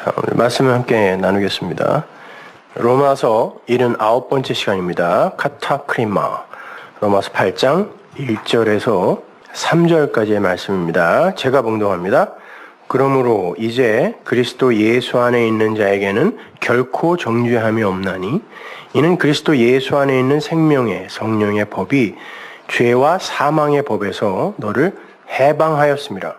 자, 오늘 말씀을 함께 나누겠습니다. 로마서 79번째 시간입니다. 카타크리마. 로마서 8장 1절에서 3절까지의 말씀입니다. 제가 봉독합니다. 그러므로 이제 그리스도 예수 안에 있는 자에게는 결코 정죄함이 없나니 이는 그리스도 예수 안에 있는 생명의 성령의 법이 죄와 사망의 법에서 너를 해방하였습니다.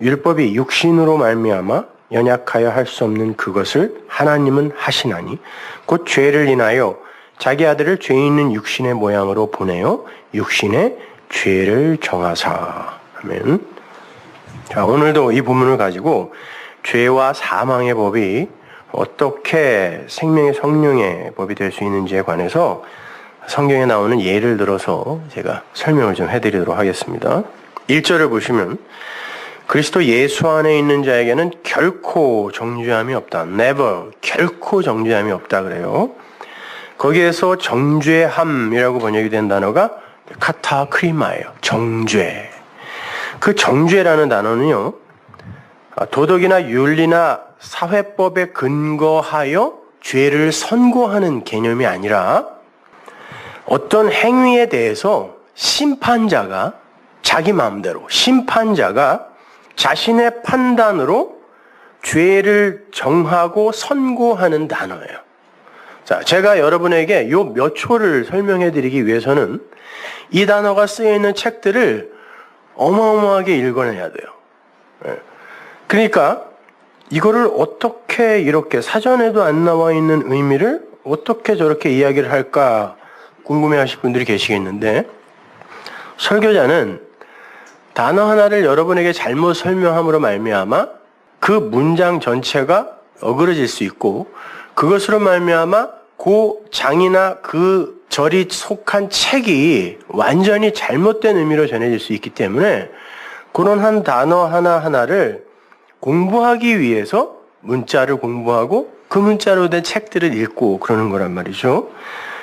율법이 육신으로 말미암아 연약하여 할 수 없는 그것을 하나님은 하시나니 곧 죄를 인하여 자기 아들을 죄 있는 육신의 모양으로 보내어 육신의 죄를 정하사. 아멘. 자, 오늘도 이 본문을 가지고 죄와 사망의 법이 어떻게 생명의 성령의 법이 될 수 있는지에 관해서 성경에 나오는 예를 들어서 제가 설명을 좀 해드리도록 하겠습니다. 1절을 보시면 그리스도 예수 안에 있는 자에게는 결코 정죄함이 없다. never, 결코 정죄함이 없다 그래요. 거기에서 정죄함이라고 번역이 된 단어가 카타크리마예요. 정죄. 그 정죄라는 단어는요, 도덕이나 윤리나 사회법에 근거하여 죄를 선고하는 개념이 아니라 어떤 행위에 대해서 심판자가 자기 마음대로 심판자가 자신의 판단으로 죄를 정하고 선고하는 단어예요. 자, 제가 여러분에게 요 몇 초를 설명해 드리기 위해서는 이 단어가 쓰여 있는 책들을 어마어마하게 읽어내야 돼요. 그러니까 이거를 어떻게 이렇게 사전에도 안 나와 있는 의미를 어떻게 저렇게 이야기를 할까 궁금해하실 분들이 계시겠는데, 설교자는 단어 하나를 여러분에게 잘못 설명함으로 말미암아 그 문장 전체가 어그러질 수 있고, 그것으로 말미암아 그 장이나 그 절이 속한 책이 완전히 잘못된 의미로 전해질 수 있기 때문에 그런 한 단어 하나하나를 공부하기 위해서 문자를 공부하고 그 문자로 된 책들을 읽고 그러는 거란 말이죠.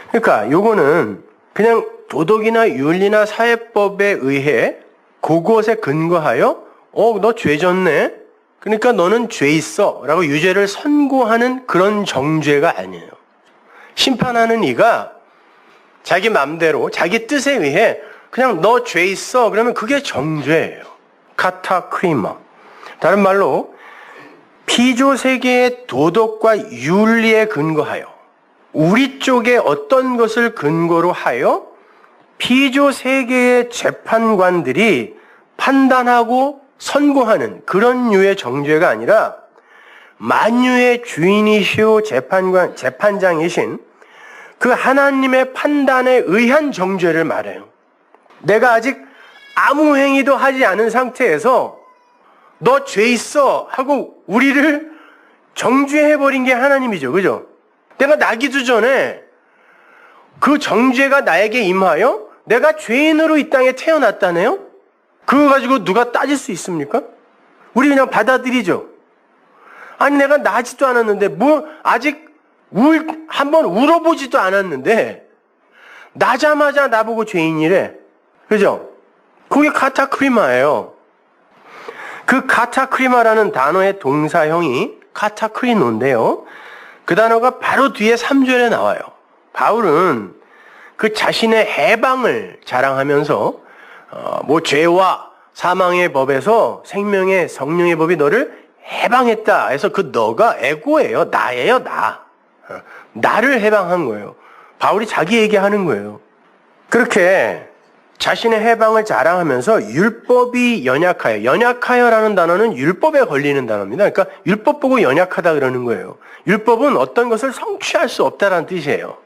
그러니까 요거는 그냥 도덕이나 윤리나 사회법에 의해 그것에 근거하여 너 죄 졌네, 그러니까 너는 죄 있어 라고 유죄를 선고하는 그런 정죄가 아니에요. 심판하는 이가 자기 맘대로 자기 뜻에 의해 그냥 너 죄 있어 그러면 그게 정죄예요. 카타크리마. 다른 말로 피조세계의 도덕과 윤리에 근거하여 우리 쪽에 어떤 것을 근거로 하여 피조세계의 재판관들이 판단하고 선고하는 그런 류의 정죄가 아니라 만유의 주인이시오 재판장이신 그 하나님의 판단에 의한 정죄를 말해요. 내가 아직 아무 행위도 하지 않은 상태에서 너 죄 있어 하고 우리를 정죄해버린 게 하나님이죠. 그죠? 내가 나기도 전에 그 정죄가 나에게 임하여 내가 죄인으로 이 땅에 태어났다네요? 그거 가지고 누가 따질 수 있습니까? 우리 그냥 받아들이죠. 아니 내가 나지도 않았는데 뭐 아직 한번 울어보지도 않았는데 나자마자 나보고 죄인이래. 그죠? 그게 카타크리마예요. 그 카타크리마라는 단어의 동사형이 카타크리노인데요. 그 단어가 바로 뒤에 3절에 나와요. 바울은 그 자신의 해방을 자랑하면서 뭐 죄와 사망의 법에서 생명의 성령의 법이 너를 해방했다 해서 그 너가 에고예요. 나예요. 나를 해방한 거예요. 바울이 자기 얘기하는 거예요. 그렇게 자신의 해방을 자랑하면서 율법이 연약하여라는 단어는 율법에 걸리는 단어입니다. 그러니까 율법 보고 연약하다 그러는 거예요. 율법은 어떤 것을 성취할 수 없다라는 뜻이에요.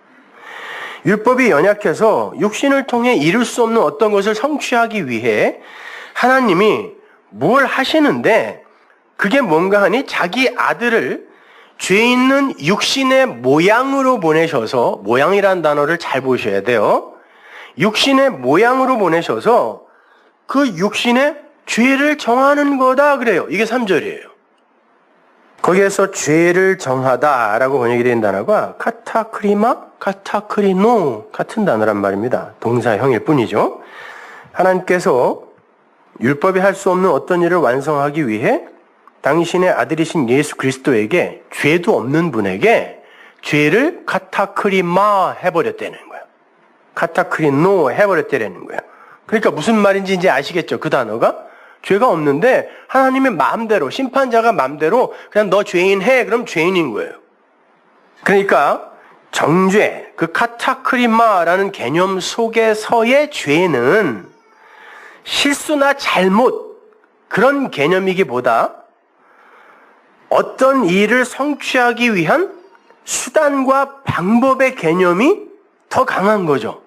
율법이 연약해서 육신을 통해 이룰 수 없는 어떤 것을 성취하기 위해 하나님이 뭘 하시는데, 그게 뭔가 하니 자기 아들을 죄 있는 육신의 모양으로 보내셔서, 모양이라는 단어를 잘 보셔야 돼요. 육신의 모양으로 보내셔서 그 육신의 죄를 정하는 거다 그래요. 이게 3절이에요. 거기에서 죄를 정하다라고 번역이 된 단어가 카타크리마, 카타크리노 같은 단어란 말입니다. 동사형일 뿐이죠. 하나님께서 율법이 할 수 없는 어떤 일을 완성하기 위해 당신의 아들이신 예수 그리스도에게, 죄도 없는 분에게 죄를 카타크리마 해버렸다는 거예요. 카타크리노 해버렸다는 거예요. 그러니까 무슨 말인지 이제 아시겠죠? 그 단어가? 죄가 없는데 하나님의 마음대로, 심판자가 마음대로 그냥 너 죄인 해, 그럼 죄인인 거예요. 그러니까 정죄, 그 카타크리마라는 개념 속에서의 죄는 실수나 잘못, 그런 개념이기보다 어떤 일을 성취하기 위한 수단과 방법의 개념이 더 강한 거죠.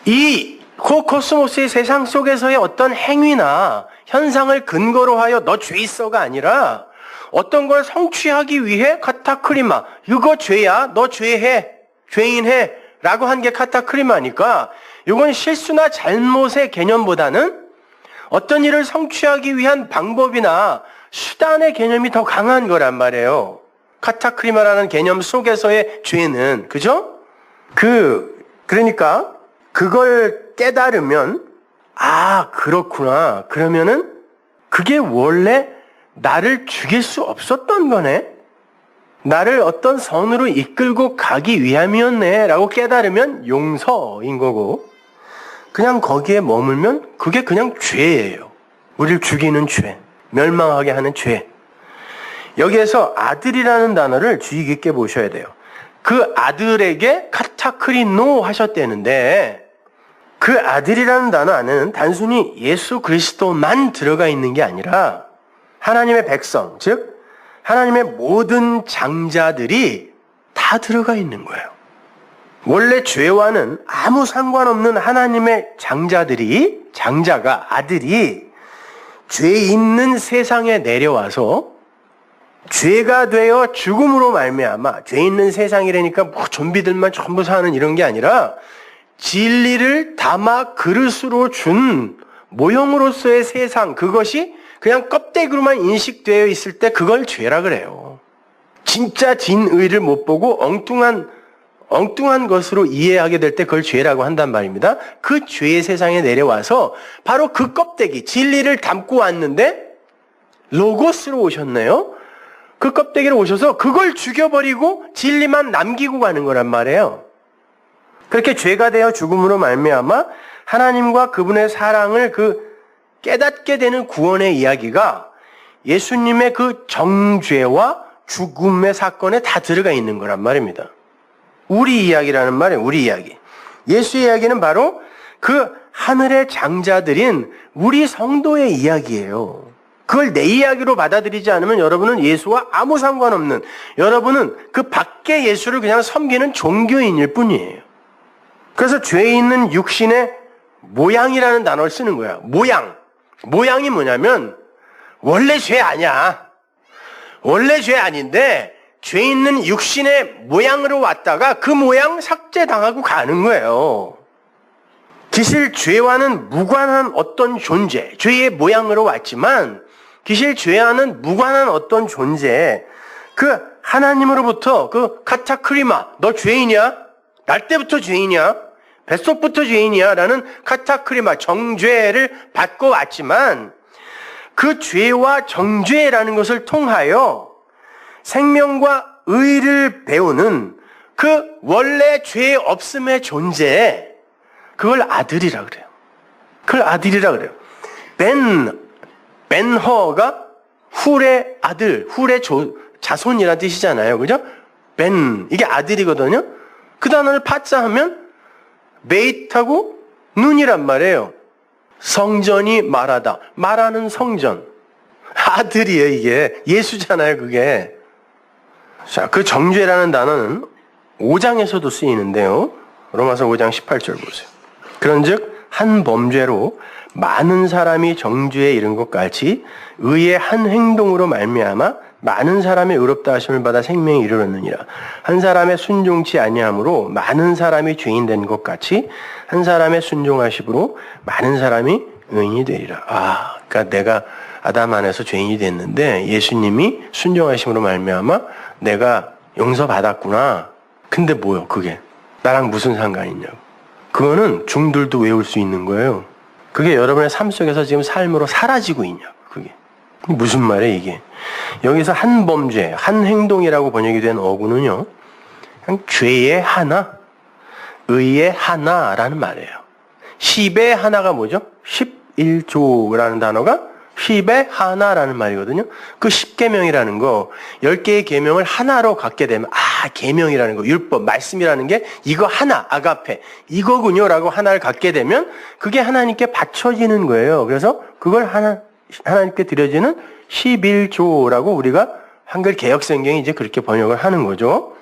이 코스모스의 세상 속에서의 어떤 행위나 현상을 근거로 하여 너 죄 있어가 아니라 어떤 걸 성취하기 위해 카타크리마, 이거 죄야, 너 죄해, 죄인해 라고 한 게 카타크리마니까 이건 실수나 잘못의 개념보다는 어떤 일을 성취하기 위한 방법이나 수단의 개념이 더 강한 거란 말이에요. 카타크리마라는 개념 속에서의 죄는, 그죠? 그러니까 그걸 깨달으면, 아, 그렇구나. 그러면은 그게 원래 나를 죽일 수 없었던 거네? 나를 어떤 선으로 이끌고 가기 위함이었네 라고 깨달으면 용서인 거고, 그냥 거기에 머물면 그게 그냥 죄예요. 우리를 죽이는 죄, 멸망하게 하는 죄. 여기에서 아들이라는 단어를 주의 깊게 보셔야 돼요. 그 아들에게 카타크리노 하셨다는데, 그 아들이라는 단어 안에는 단순히 예수 그리스도만 들어가 있는 게 아니라 하나님의 백성, 즉 하나님의 모든 장자들이 다 들어가 있는 거예요. 원래 죄와는 아무 상관없는 하나님의 장자가, 아들이 죄 있는 세상에 내려와서 죄가 되어 죽음으로 말미암아, 죄 있는 세상이라니까 뭐 좀비들만 전부 사는 이런 게 아니라 진리를 담아 그릇으로 준 모형으로서의 세상, 그것이 그냥 껍데기로만 인식되어 있을 때 그걸 죄라 그래요. 진짜 진의를 못 보고 엉뚱한 것으로 이해하게 될 때 그걸 죄라고 한단 말입니다. 그 죄의 세상에 내려와서 바로 그 껍데기, 진리를 담고 왔는데 로고스로 오셨네요. 그 껍데기로 오셔서 그걸 죽여버리고 진리만 남기고 가는 거란 말이에요. 그렇게 죄가 되어 죽음으로 말미암아 하나님과 그분의 사랑을 깨닫게 되는 구원의 이야기가 예수님의 그 정죄와 죽음의 사건에 다 들어가 있는 거란 말입니다. 우리 이야기라는 말이에요. 우리 이야기. 예수의 이야기는 바로 그 하늘의 장자들인 우리 성도의 이야기예요. 그걸 내 이야기로 받아들이지 않으면 여러분은 예수와 아무 상관없는, 여러분은 그 밖에 예수를 그냥 섬기는 종교인일 뿐이에요. 그래서 죄 있는 육신의 모양이라는 단어를 쓰는 거야. 모양이 뭐냐면 원래 죄 아니야. 원래 죄 아닌데 죄 있는 육신의 모양으로 왔다가 그 모양 삭제당하고 가는 거예요. 기실 죄와는 무관한 어떤 존재, 죄의 모양으로 왔지만 기실 죄와는 무관한 어떤 존재, 그 하나님으로부터 그 카타크리마, 너 죄인이야? 날 때부터 죄인이야? 뱃속부터 죄인이야? 라는 카타크리마, 정죄를 받고 왔지만 그 죄와 정죄라는 것을 통하여 생명과 의를 배우는 그 원래 죄 없음의 존재, 그걸 아들이라 그래요. 그걸 아들이라 그래요. 벤허가 훌의 아들, 훌의 자손이라는 뜻이잖아요. 그죠? 이게 아들이거든요. 그 단어를 파자하면 메이트하고 눈이란 말이에요. 성전이 말하다. 말하는 성전. 아들이에요, 이게. 예수잖아요, 그게. 자, 그 정죄라는 단어는 5장에서도 쓰이는데요. 로마서 5장 18절 보세요. 그런즉 한 범죄로 많은 사람이 정죄에 이른 것 같이 의의 한 행동으로 말미암아 많은 사람의 의롭다 하심을 받아 생명에 이르렀느니라. 한 사람의 순종치 아니함으로 많은 사람이 죄인 된 것 같이 한 사람의 순종하심으로 많은 사람이 의인이 되리라. 그러니까 내가 아담 안에서 죄인이 됐는데 예수님이 순종하심으로 말미암아 내가 용서받았구나. 근데 뭐요, 그게? 나랑 무슨 상관이 있냐고. 그거는 중들도 외울 수 있는 거예요. 그게 여러분의 삶 속에서 지금 삶으로 사라지고 있냐고, 그게. 무슨 말이에요, 이게? 여기서 한 범죄, 한 행동이라고 번역이 된 어구는요, 그냥 죄의 하나, 의의 하나라는 말이에요. 10의 하나가 뭐죠? 11조라는 단어가 10의 하나라는 말이거든요. 그 10계명이라는 거, 10개의 계명을 하나로 갖게 되면, 계명이라는 거, 율법, 말씀이라는 게 이거 하나, 아가페, 이거군요 라고 하나를 갖게 되면 그게 하나님께 바쳐지는 거예요. 그래서 그걸 하나님께 드려지는 11조라고 우리가 한글 개역성경이 이제 그렇게 번역을 하는 거죠.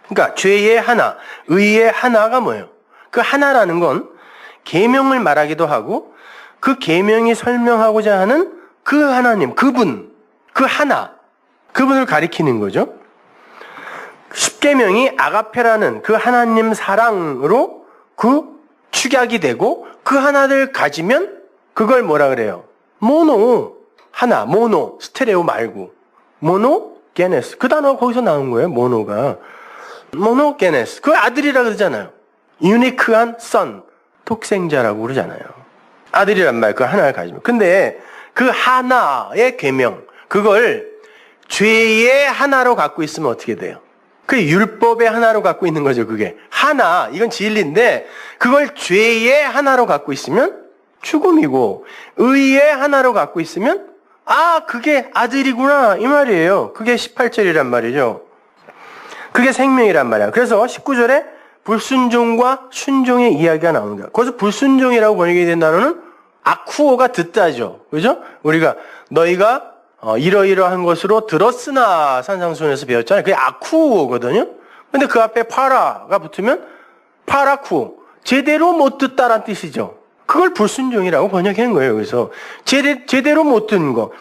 그러니까 죄의 하나, 의의 하나가 뭐예요? 그 하나라는 건 계명을 말하기도 하고 그 계명이 설명하고자 하는 그 하나님, 그분, 그 하나, 그분을 가리키는 거죠. 십계명이 아가페라는 그 하나님 사랑으로 그 축약이 되고 그 하나를 가지면 그걸 뭐라 그래요? 모노, 하나, 모노, 스테레오 말고 모노, 게네스. 그 단어가 거기서 나온 거예요, 모노가. 모노, 게네스. 그 아들이라 그러잖아요. 유니크한 선, 독생자라고 그러잖아요. 아들이란 말, 그 하나를 가지면. 근데 그 하나의 계명, 그걸 죄의 하나로 갖고 있으면 어떻게 돼요? 그 율법의 하나로 갖고 있는 거죠, 그게. 하나, 이건 진리인데, 그걸 죄의 하나로 갖고 있으면 죽음이고, 의의 하나로 갖고 있으면, 그게 아들이구나, 이 말이에요. 그게 18절이란 말이죠. 그게 생명이란 말이야. 그래서 19절에 불순종과 순종의 이야기가 나옵니다. 거기서 불순종이라고 번역이 된 단어는 아쿠오가 듣다죠. 그죠? 우리가 너희가 이러이러한 것으로 들었으나 산상수훈에서 배웠잖아요. 그게 아쿠오거든요. 근데 그 앞에 파라가 붙으면 파라쿠오. 제대로 못 듣다란 뜻이죠. 그걸 불순종이라고 번역한 거예요. 그래서 제대로 못 듣는 거.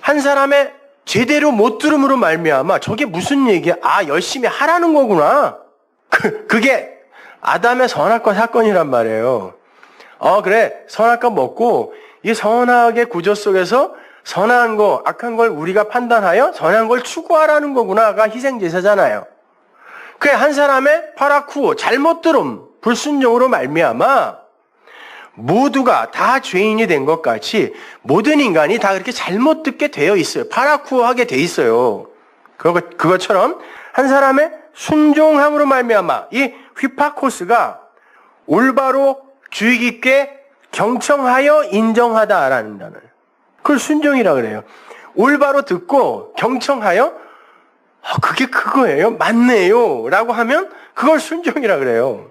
한 사람의 제대로 못 들음으로 말미암아 저게 무슨 얘기야? 열심히 하라는 거구나. 그게 아담의 선악과 사건이란 말이에요. 그래. 선악과 먹고 이 선악의 구조 속에서 선한 거, 악한 걸 우리가 판단하여 선한 걸 추구하라는 거구나가 희생제사잖아요. 그래, 한 사람의 파라쿠오, 잘못 들음, 불순종으로 말미암아 모두가 다 죄인이 된 것 같이 모든 인간이 다 그렇게 잘못 듣게 되어 있어요. 파라쿠오 하게 돼 있어요. 그것처럼 한 사람의 순종함으로 말미암아 이 휘파코스가 올바로 주의 깊게 경청하여 인정하다라는 단어예요. 그걸 순종이라 그래요. 올바로 듣고 경청하여 그게 그거예요. 맞네요. 라고 하면 그걸 순종이라 그래요.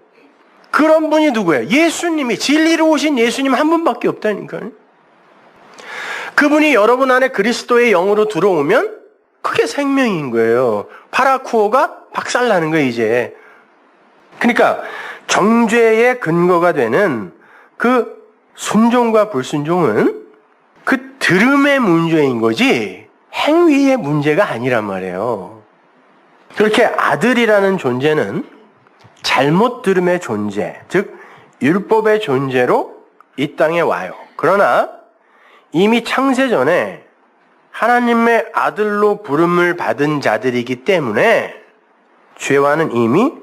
그런 분이 누구예요? 예수님이, 진리로 오신 예수님 한 분밖에 없다니까요. 그분이 여러분 안에 그리스도의 영으로 들어오면 그게 생명인 거예요. 파라쿠오가 박살나는 거예요, 이제. 그러니까 정죄의 근거가 되는 그 순종과 불순종은 그 들음의 문제인 거지 행위의 문제가 아니란 말이에요. 그렇게 아들이라는 존재는 잘못 들음의 존재, 즉 율법의 존재로 이 땅에 와요. 그러나 이미 창세 전에 하나님의 아들로 부름을 받은 자들이기 때문에 죄와는 이미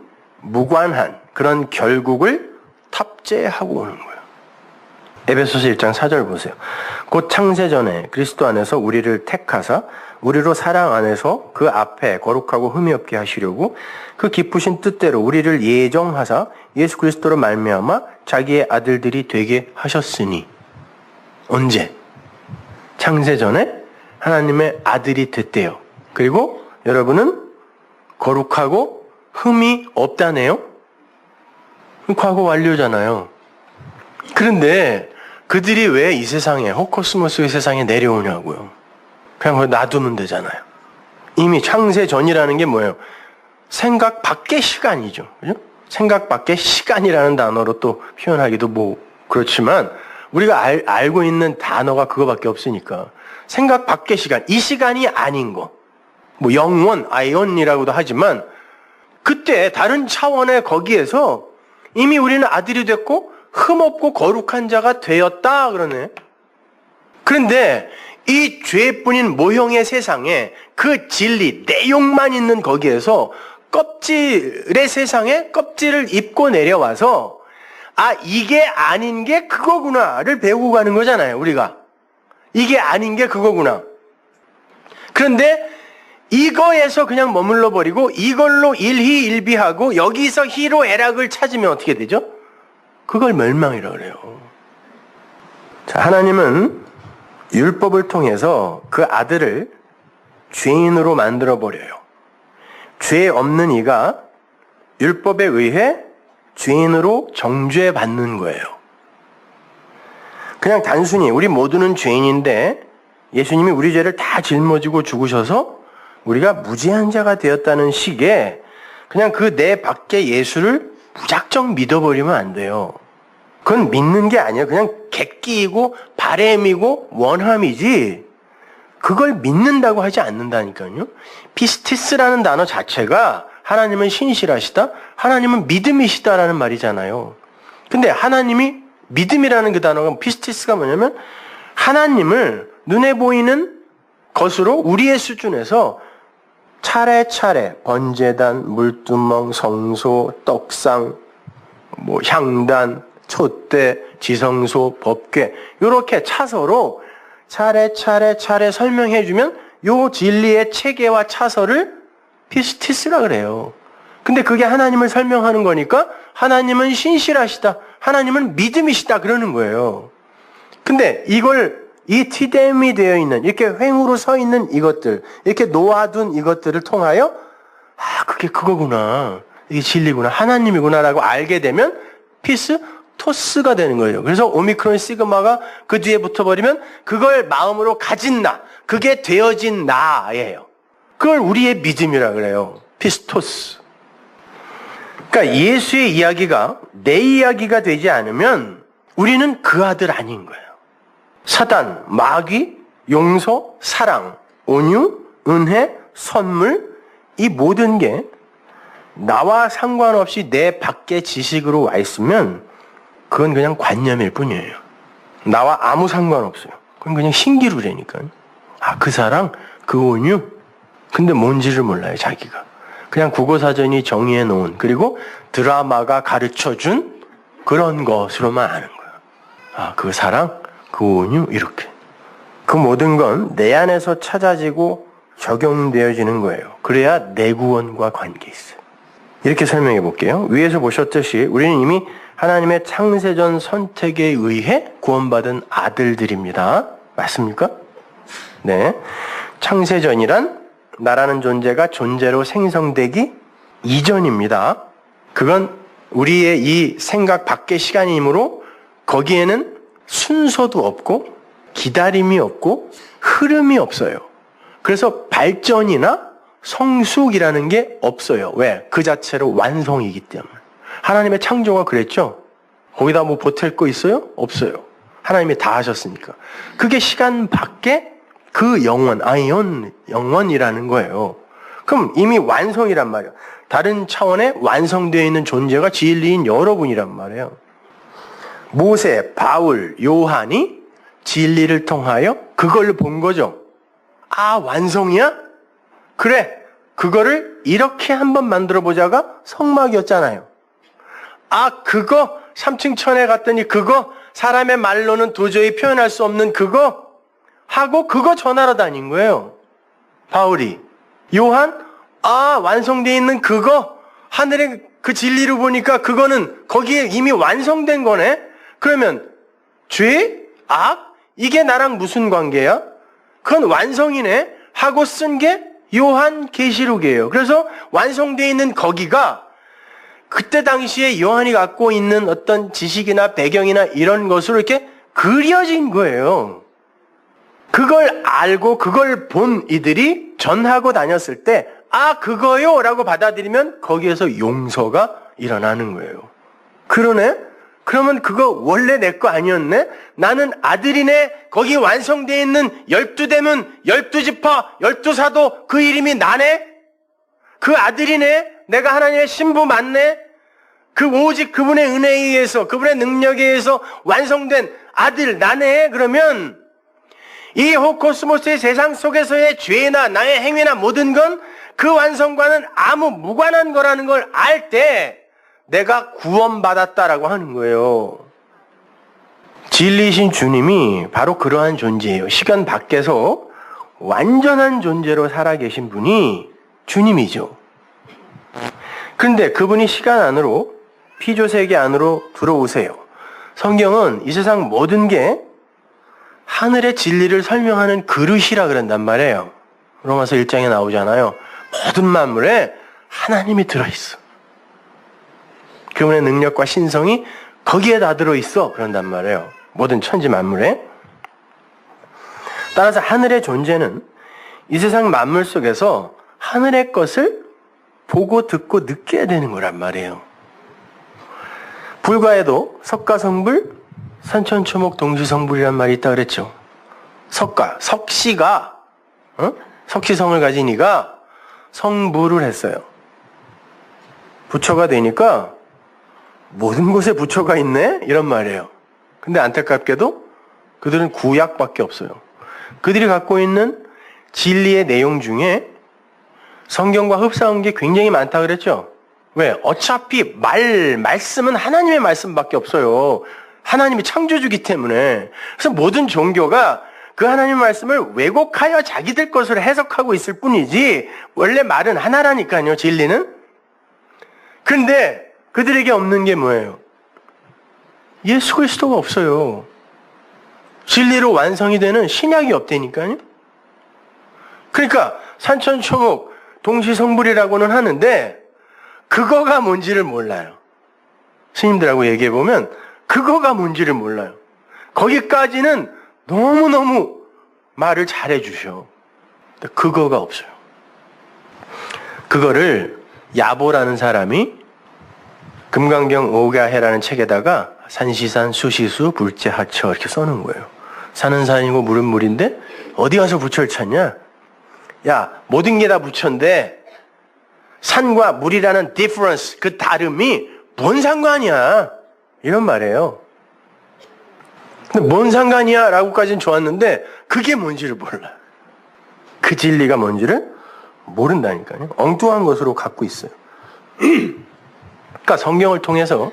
무관한 그런 결국을 탑재하고 오는 거예요. 에베소서 1장 4절 보세요. 곧 창세 전에 그리스도 안에서 우리를 택하사 우리로 사랑 안에서 그 앞에 거룩하고 흠이 없게 하시려고 그 기쁘신 뜻대로 우리를 예정하사 예수 그리스도로 말미암아 자기의 아들들이 되게 하셨으니. 언제? 창세 전에 하나님의 아들이 됐대요. 그리고 여러분은 거룩하고 흠이 없다네요. 과거 완료잖아요. 그런데 그들이 왜 이 세상에, 호코스모스의 세상에 내려오냐고요. 그냥 그걸 놔두면 되잖아요. 이미 창세 전이라는 게 뭐예요? 생각 밖의 시간이죠. 그죠? 생각 밖의 시간이라는 단어로 또 표현하기도 그렇지만 우리가 알고 있는 단어가 그거밖에 없으니까 생각 밖의 시간, 이 시간이 아닌 거. 영원, 아이온이라고도 하지만 그때 다른 차원의 거기에서 이미 우리는 아들이 됐고 흠없고 거룩한 자가 되었다 그러네. 그런데 이 죄뿐인 모형의 세상에 그 진리, 내용만 있는 거기에서 껍질의 세상에 껍질을 입고 내려와서 이게 아닌 게 그거구나를 배우고 가는 거잖아요, 우리가. 이게 아닌 게 그거구나. 그런데 이거에서 그냥 머물러 버리고 이걸로 일희일비하고 여기서 희로애락을 찾으면 어떻게 되죠? 그걸 멸망이라고 그래요. 자, 하나님은 율법을 통해서 그 아들을 죄인으로 만들어 버려요. 죄 없는 이가 율법에 의해 죄인으로 정죄받는 거예요. 그냥 단순히 우리 모두는 죄인인데 예수님이 우리 죄를 다 짊어지고 죽으셔서 우리가 무죄한 자가 되었다는 식의 그냥 그 내 밖에 예수를 무작정 믿어버리면 안 돼요. 그건 믿는 게 아니에요. 그냥 객기이고 바램이고 원함이지 그걸 믿는다고 하지 않는다니까요. 피스티스라는 단어 자체가 하나님은 신실하시다, 하나님은 믿음이시다라는 말이잖아요. 근데 하나님이 믿음이라는 그 단어가 피스티스가 뭐냐면 하나님을 눈에 보이는 것으로 우리의 수준에서 차례차례 번제단, 물두멍, 성소, 떡상, 향단, 촛대, 지성소, 법궤 이렇게 차서로 차례 설명해주면 요 진리의 체계와 차서를 피스티스라 그래요. 근데 그게 하나님을 설명하는 거니까 하나님은 신실하시다, 하나님은 믿음이시다 그러는 거예요. 근데 이걸 이 티뎀이 되어 있는 이렇게 횡으로 서 있는 이것들, 이렇게 놓아둔 이것들을 통하여 그게 그거구나, 이게 진리구나, 하나님이구나라고 알게 되면 피스토스가 되는 거예요. 그래서 오미크론 시그마가 그 뒤에 붙어버리면 그걸 마음으로 가진 나, 그게 되어진 나예요. 그걸 우리의 믿음이라 그래요. 피스토스. 그러니까 예수의 이야기가 내 이야기가 되지 않으면 우리는 그 아들 아닌 거예요. 사단, 마귀, 용서, 사랑, 온유, 은혜, 선물, 이 모든 게 나와 상관없이 내 밖의 지식으로 와 있으면 그건 그냥 관념일 뿐이에요. 나와 아무 상관없어요. 그건 그냥 신기루라니까요. 그 사랑, 그 온유. 근데 뭔지를 몰라요, 자기가. 그냥 국어사전이 정의해 놓은, 그리고 드라마가 가르쳐준 그런 것으로만 아는 거예요. 그 사랑, 그 온유, 이렇게. 그 모든 건 내 안에서 찾아지고 적용되어지는 거예요. 그래야 내 구원과 관계 있어요. 이렇게 설명해 볼게요. 위에서 보셨듯이 우리는 이미 하나님의 창세전 선택에 의해 구원받은 아들들입니다. 맞습니까? 네. 창세전이란 나라는 존재가 존재로 생성되기 이전입니다. 그건 우리의 이 생각 밖의 시간이므로 거기에는 순서도 없고 기다림이 없고 흐름이 없어요. 그래서 발전이나 성숙이라는 게 없어요. 왜? 그 자체로 완성이기 때문에. 하나님의 창조가 그랬죠? 거기다 뭐 보탤 거 있어요? 없어요. 하나님이 다 하셨으니까. 그게 시간 밖에 그 영원, 아이온, 영원이라는 거예요. 그럼 이미 완성이란 말이에요. 다른 차원에 완성되어 있는 존재가 진리인 여러분이란 말이에요. 모세, 바울, 요한이 진리를 통하여 그걸 본 거죠. 완성이야? 그래, 그거를 이렇게 한번 만들어 보자가 성막이었잖아요. 그거 3층 천에 갔더니 그거 사람의 말로는 도저히 표현할 수 없는 그거 하고 그거 전하러 다닌 거예요. 바울이. 요한, 완성되어 있는 그거 하늘의 그 진리로 보니까 그거는 거기에 이미 완성된 거네. 그러면 죄, 악, 이게 나랑 무슨 관계야? 그건 완성이네 하고 쓴 게 요한 계시록이에요. 그래서 완성되어 있는 거기가 그때 당시에 요한이 갖고 있는 어떤 지식이나 배경이나 이런 것으로 이렇게 그려진 거예요. 그걸 알고 그걸 본 이들이 전하고 다녔을 때 그거요 라고 받아들이면 거기에서 용서가 일어나는 거예요. 그러네? 그러면 그거 원래 내 거 아니었네? 나는 아들이네? 거기 완성되어 있는 12대문, 12지파, 12사도 그 이름이 나네? 그 아들이네? 내가 하나님의 신부 맞네? 그 오직 그분의 은혜에 의해서, 그분의 능력에 의해서 완성된 아들 나네? 그러면 이 호코스모스의 세상 속에서의 죄나 나의 행위나 모든 건 그 완성과는 아무 무관한 거라는 걸 알 때 내가 구원받았다라고 하는 거예요. 진리이신 주님이 바로 그러한 존재예요. 시간 밖에서 완전한 존재로 살아계신 분이 주님이죠. 그런데 그분이 시간 안으로, 피조 세계 안으로 들어오세요. 성경은 이 세상 모든 게 하늘의 진리를 설명하는 그릇이라 그런단 말이에요. 로마서 1장에 나오잖아요. 모든 만물에 하나님이 들어있어. 그분의 능력과 신성이 거기에 다 들어있어. 그런단 말이에요. 모든 천지 만물에. 따라서 하늘의 존재는 이 세상 만물 속에서 하늘의 것을 보고 듣고 느껴야 되는 거란 말이에요. 불가에도 석가성불, 산천초목 동시성불이란 말이 있다 그랬죠. 석씨가 석시성을 가진 이가 성불을 했어요. 부처가 되니까 모든 곳에 부처가 있네? 이런 말이에요. 근데 안타깝게도 그들은 구약밖에 없어요. 그들이 갖고 있는 진리의 내용 중에 성경과 흡사한 게 굉장히 많다 그랬죠. 왜? 어차피 말씀은 하나님의 말씀밖에 없어요. 하나님이 창조주기 때문에. 그래서 모든 종교가 그 하나님의 말씀을 왜곡하여 자기들 것으로 해석하고 있을 뿐이지 원래 말은 하나라니까요. 진리는. 근데 그들에게 없는 게 뭐예요? 예수 그리스도가 없어요. 진리로 완성이 되는 신약이 없다니까요. 그러니까 산천초목 동시성불이라고는 하는데 그거가 뭔지를 몰라요. 스님들하고 얘기해보면 그거가 뭔지를 몰라요. 거기까지는 너무너무 말을 잘해주셔. 근데 그거가 없어요. 그거를 야보라는 사람이 금강경 오가해라는 책에다가 산시산 수시수 불제하처 이렇게 써놓은 거예요. 산은 산이고 물은 물인데 어디 가서 부처를 찾냐? 야, 모든 게 다 부처인데 산과 물이라는 difference, 그 다름이 뭔 상관이야? 이런 말이에요. 근데 뭔 상관이야? 라고까지는 좋았는데 그게 뭔지를 몰라. 그 진리가 뭔지를 모른다니까요. 엉뚱한 것으로 갖고 있어요. 그러니까 성경을 통해서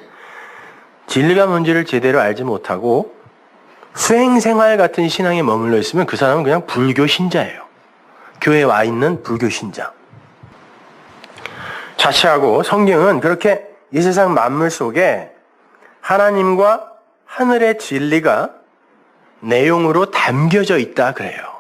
진리가 뭔지를 제대로 알지 못하고 수행생활 같은 신앙에 머물러 있으면 그 사람은 그냥 불교 신자예요. 교회에 와 있는 불교 신자. 자체하고 성경은 그렇게 이 세상 만물 속에 하나님과 하늘의 진리가 내용으로 담겨져 있다 그래요.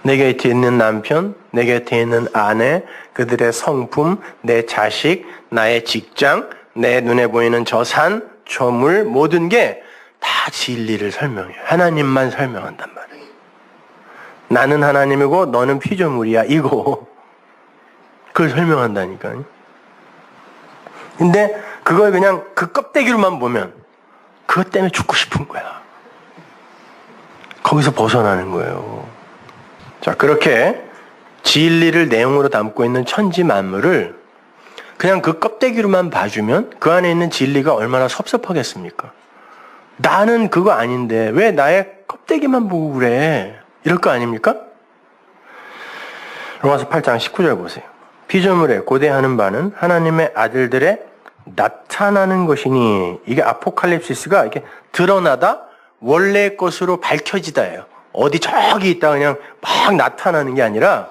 내 곁에 있는 남편, 내 곁에 있는 아내, 그들의 성품, 내 자식, 나의 직장, 내 눈에 보이는 저 산, 저 물, 모든 게 다 진리를 설명해요. 하나님만 설명한단 말이에요. 나는 하나님이고 너는 피조물이야. 이거. 그걸 설명한다니까요. 근데 그걸 그냥 그 껍데기로만 보면 그것 때문에 죽고 싶은 거야. 거기서 벗어나는 거예요. 자, 그렇게 진리를 내용으로 담고 있는 천지 만물을 그냥 그 껍데기로만 봐주면 그 안에 있는 진리가 얼마나 섭섭하겠습니까? 나는 그거 아닌데 왜 나의 껍데기만 보고 그래? 이럴 거 아닙니까? 로마서 8장 19절 보세요. 피조물에 고대하는 바는 하나님의 아들들의 나타나는 것이니, 이게 아포칼립시스가 이렇게 드러나다 원래의 것으로 밝혀지다예요. 어디 저기 있다 그냥 막 나타나는 게 아니라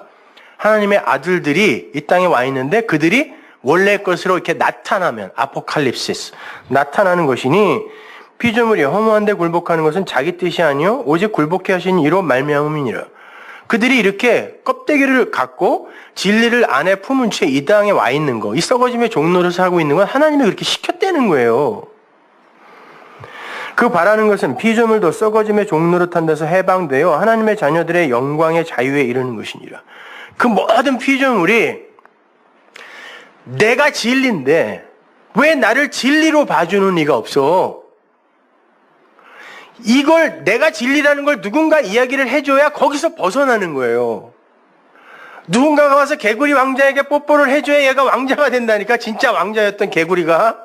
하나님의 아들들이 이 땅에 와 있는데 그들이 원래의 것으로 이렇게 나타나면 아포칼립시스, 나타나는 것이니, 피조물이 허무한데 굴복하는 것은 자기 뜻이 아니요 오직 굴복해 하신 이로 말미암음이니라. 그들이 이렇게 껍데기를 갖고 진리를 안에 품은 채 이 땅에 와 있는 거, 이 썩어짐의 종노릇을 하고 있는 건 하나님이 그렇게 시켰다는 거예요. 그 바라는 것은 피조물도 썩어짐의 종노릇한 데서 해방되어 하나님의 자녀들의 영광의 자유에 이르는 것이니라. 그 모든 피조물이 내가 진리인데 왜 나를 진리로 봐주는 이가 없어? 이걸 내가 진리라는 걸 누군가 이야기를 해줘야 거기서 벗어나는 거예요. 누군가가 와서 개구리 왕자에게 뽀뽀를 해줘야 얘가 왕자가 된다니까. 진짜 왕자였던 개구리가.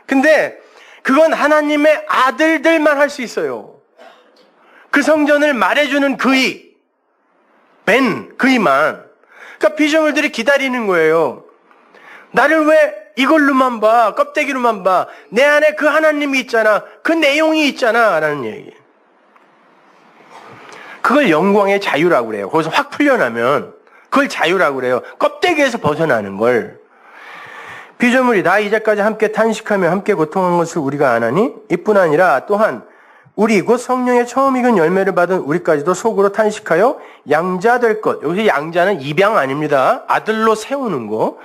근데 그건 하나님의 아들들만 할 수 있어요. 그 성전을 말해주는 그이, 그이만. 그러니까 피조물들이 기다리는 거예요. 나를 왜 이걸로만 봐, 껍데기로만 봐. 내 안에 그 하나님이 있잖아, 그 내용이 있잖아 라는 얘기. 그걸 영광의 자유라고 그래요. 거기서 확 풀려나면 그걸 자유라고 그래요. 껍데기에서 벗어나는 걸. 피조물이 다 이제까지 함께 탄식하며 함께 고통한 것을 우리가 아나니 이뿐 아니라 또한 우리 곧 성령의 처음 익은 열매를 받은 우리까지도 속으로 탄식하여 양자 될 것. 여기서 양자는 입양 아닙니다. 아들로 세우는 거.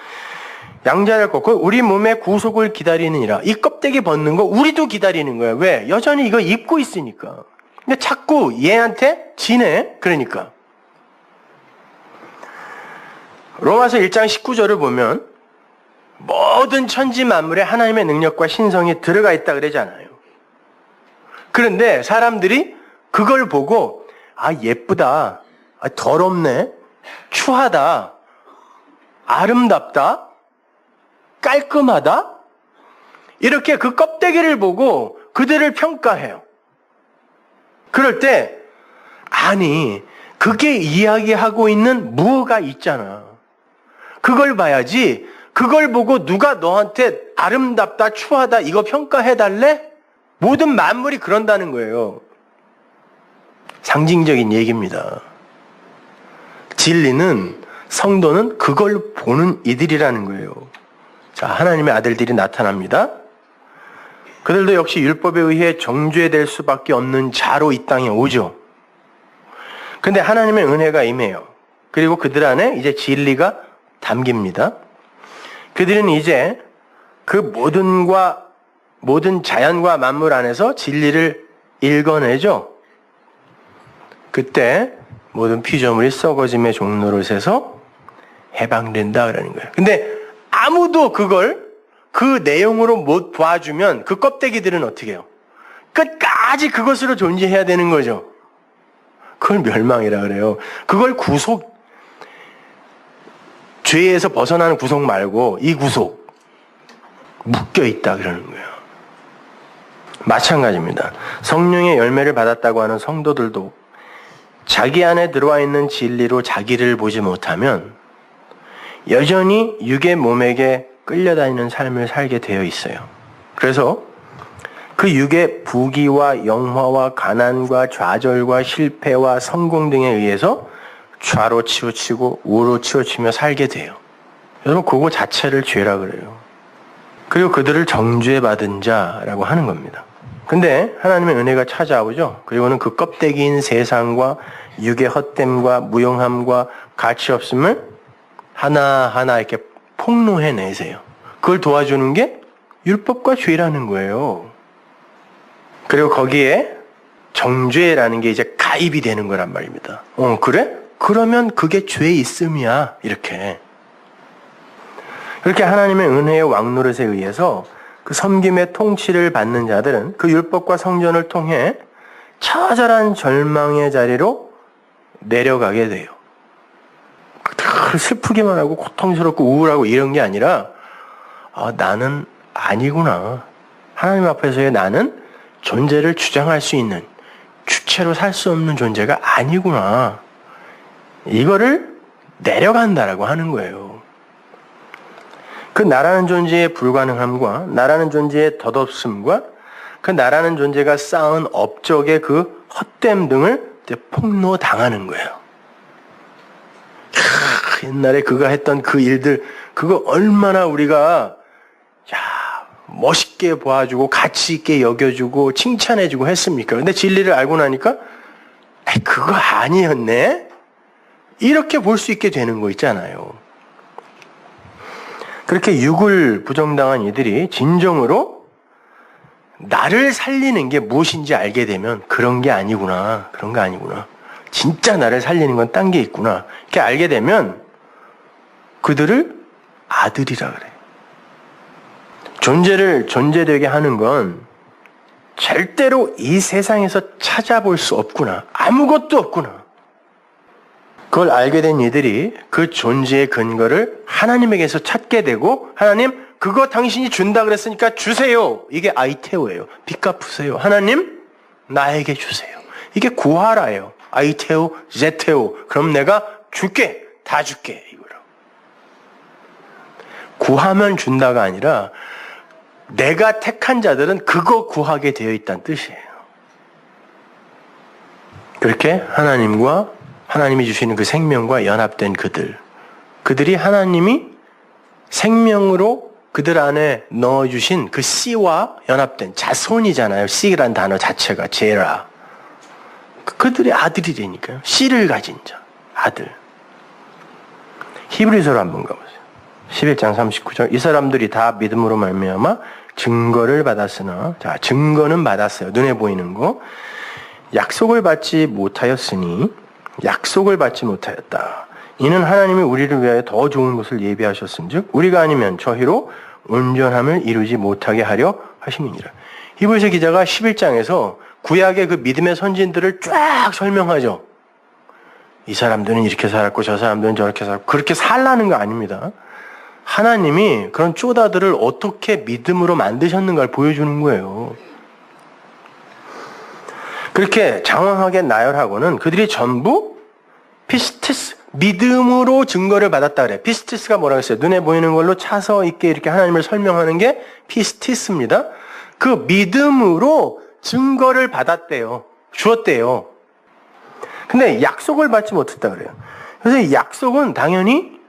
양자 될 것. 우리 몸의 구속을 기다리느니라. 이 껍데기 벗는 거 우리도 기다리는 거예요. 왜? 여전히 이거 입고 있으니까. 근데 자꾸 얘한테 지네. 그러니까. 로마서 1장 19절을 보면 모든 천지 만물에 하나님의 능력과 신성이 들어가 있다 그러잖아요. 그런데 사람들이 그걸 보고 아 예쁘다, 아, 더럽네, 추하다, 아름답다, 깔끔하다 이렇게 그 껍데기를 보고 그들을 평가해요. 그럴 때 아니 그게 이야기하고 있는 무엇가 있잖아. 그걸 봐야지. 그걸 보고 누가 너한테 아름답다, 추하다 이거 평가해달래? 모든 만물이 그런다는 거예요. 상징적인 얘기입니다. 진리는, 성도는 그걸 보는 이들이라는 거예요. 자, 하나님의 아들들이 나타납니다. 그들도 역시 율법에 의해 정죄될 수밖에 없는 자로 이 땅에 오죠. 근데 하나님의 은혜가 임해요. 그리고 그들 안에 이제 진리가 담깁니다. 그들은 이제 그 모든 자연과 만물 안에서 진리를 읽어내죠. 그때 모든 피조물이 썩어짐의 종노릇에서 해방된다 그러는 거예요. 근데 아무도 그걸 그 내용으로 못 봐주면 그 껍데기들은 어떻게 해요? 끝까지 그것으로 존재해야 되는 거죠. 그걸 멸망이라 그래요. 그걸 구속, 죄에서 벗어나는 구속 말고 이 구속, 묶여있다 그러는 거예요. 마찬가지입니다. 성령의 열매를 받았다고 하는 성도들도 자기 안에 들어와 있는 진리로 자기를 보지 못하면 여전히 육의 몸에게 끌려다니는 삶을 살게 되어 있어요. 그래서 그 육의 부귀와 영화와 가난과 좌절과 실패와 성공 등에 의해서 좌로 치우치고 우로 치우치며 살게 돼요. 여러분 그거 자체를 죄라 그래요. 그리고 그들을 정죄받은 자라고 하는 겁니다. 근데 하나님의 은혜가 찾아오죠. 그리고는 그 껍데기인 세상과 육의 헛됨과 무용함과 가치 없음을 하나하나 이렇게 폭로해내세요. 그걸 도와주는 게 율법과 죄라는 거예요. 그리고 거기에 정죄라는 게 이제 가입이 되는 거란 말입니다. 그래? 그러면 그게 죄 있음이야. 이렇게. 그렇게 하나님의 은혜의 왕노릇에 의해서 그 섬김의 통치를 받는 자들은 그 율법과 성전을 통해 처절한 절망의 자리로 내려가게 돼요. 슬프기만 하고 고통스럽고 우울하고 이런 게 아니라 나는 아니구나. 하나님 앞에서의 나는 존재를 주장할 수 있는, 주체로 살 수 없는 존재가 아니구나. 이거를 내려간다라고 하는 거예요. 그 나라는 존재의 불가능함과 나라는 존재의 덧없음과 그 나라는 존재가 쌓은 업적의 그 헛됨 등을 이제 폭로당하는 거예요. 옛날에 그가 했던 그 일들, 그거 얼마나 우리가 멋있게 보아주고 가치 있게 여겨주고 칭찬해주고 했습니까? 근데 진리를 알고 나니까 그거 아니었네? 이렇게 볼 수 있게 되는 거 있잖아요. 그렇게 육을 부정당한 이들이 진정으로 나를 살리는 게 무엇인지 알게 되면 그런 게 아니구나. 그런 거 아니구나. 진짜 나를 살리는 건 딴 게 있구나. 이렇게 알게 되면 그들을 아들이라 그래. 존재를 존재되게 하는 건 절대로 이 세상에서 찾아볼 수 없구나. 아무것도 없구나. 그걸 알게 된 이들이 그 존재의 근거를 하나님에게서 찾게 되고, 하나님 그거 당신이 준다 그랬으니까 주세요. 이게 아이테오예요. 빚 갚으세요. 하나님 나에게 주세요. 이게 구하라예요. 아이테오, 제테오. 그럼 내가 줄게. 다 줄게. 이거로. 구하면 준다가 아니라 내가 택한 자들은 그거 구하게 되어 있다는 뜻이에요. 그렇게 하나님이 주시는 그 생명과 연합된 그들이 하나님이 생명으로 그들 안에 넣어주신 그 씨와 연합된 자손이잖아요. 씨란 단어 자체가 제라. 그들의 아들이라니까요. 씨를 가진 자, 아들. 히브리서로 한번 가보세요. 11장 39절. 이 사람들이 다 믿음으로 말미암아 증거를 받았으나, 자, 증거는 받았어요. 눈에 보이는 거. 약속을 받지 못하였다. 이는 하나님이 우리를 위하여 더 좋은 것을 예비하셨음즉 우리가 아니면 저희로 온전함을 이루지 못하게 하려 하심이니라. 히브리서 기자가 11장에서 구약의 그 믿음의 선진들을 쫙 설명하죠. 이 사람들은 이렇게 살았고 저 사람들은 저렇게 살았고 그렇게 살라는 거 아닙니다. 하나님이 그런 쪼다들을 어떻게 믿음으로 만드셨는가를 보여주는 거예요. 그렇게 장황하게 나열하고는 그들이 전부 피스티스, 믿음으로 증거를 받았다 그래. 피스티스가 뭐라고 했어요? 눈에 보이는 걸로 차서 있게 이렇게 하나님을 설명하는 게 피스티스입니다. 그 믿음으로 증거를 받았대요. 주었대요. 근데 약속을 받지 못했다 그래요. 그래서 이 약속은 당연히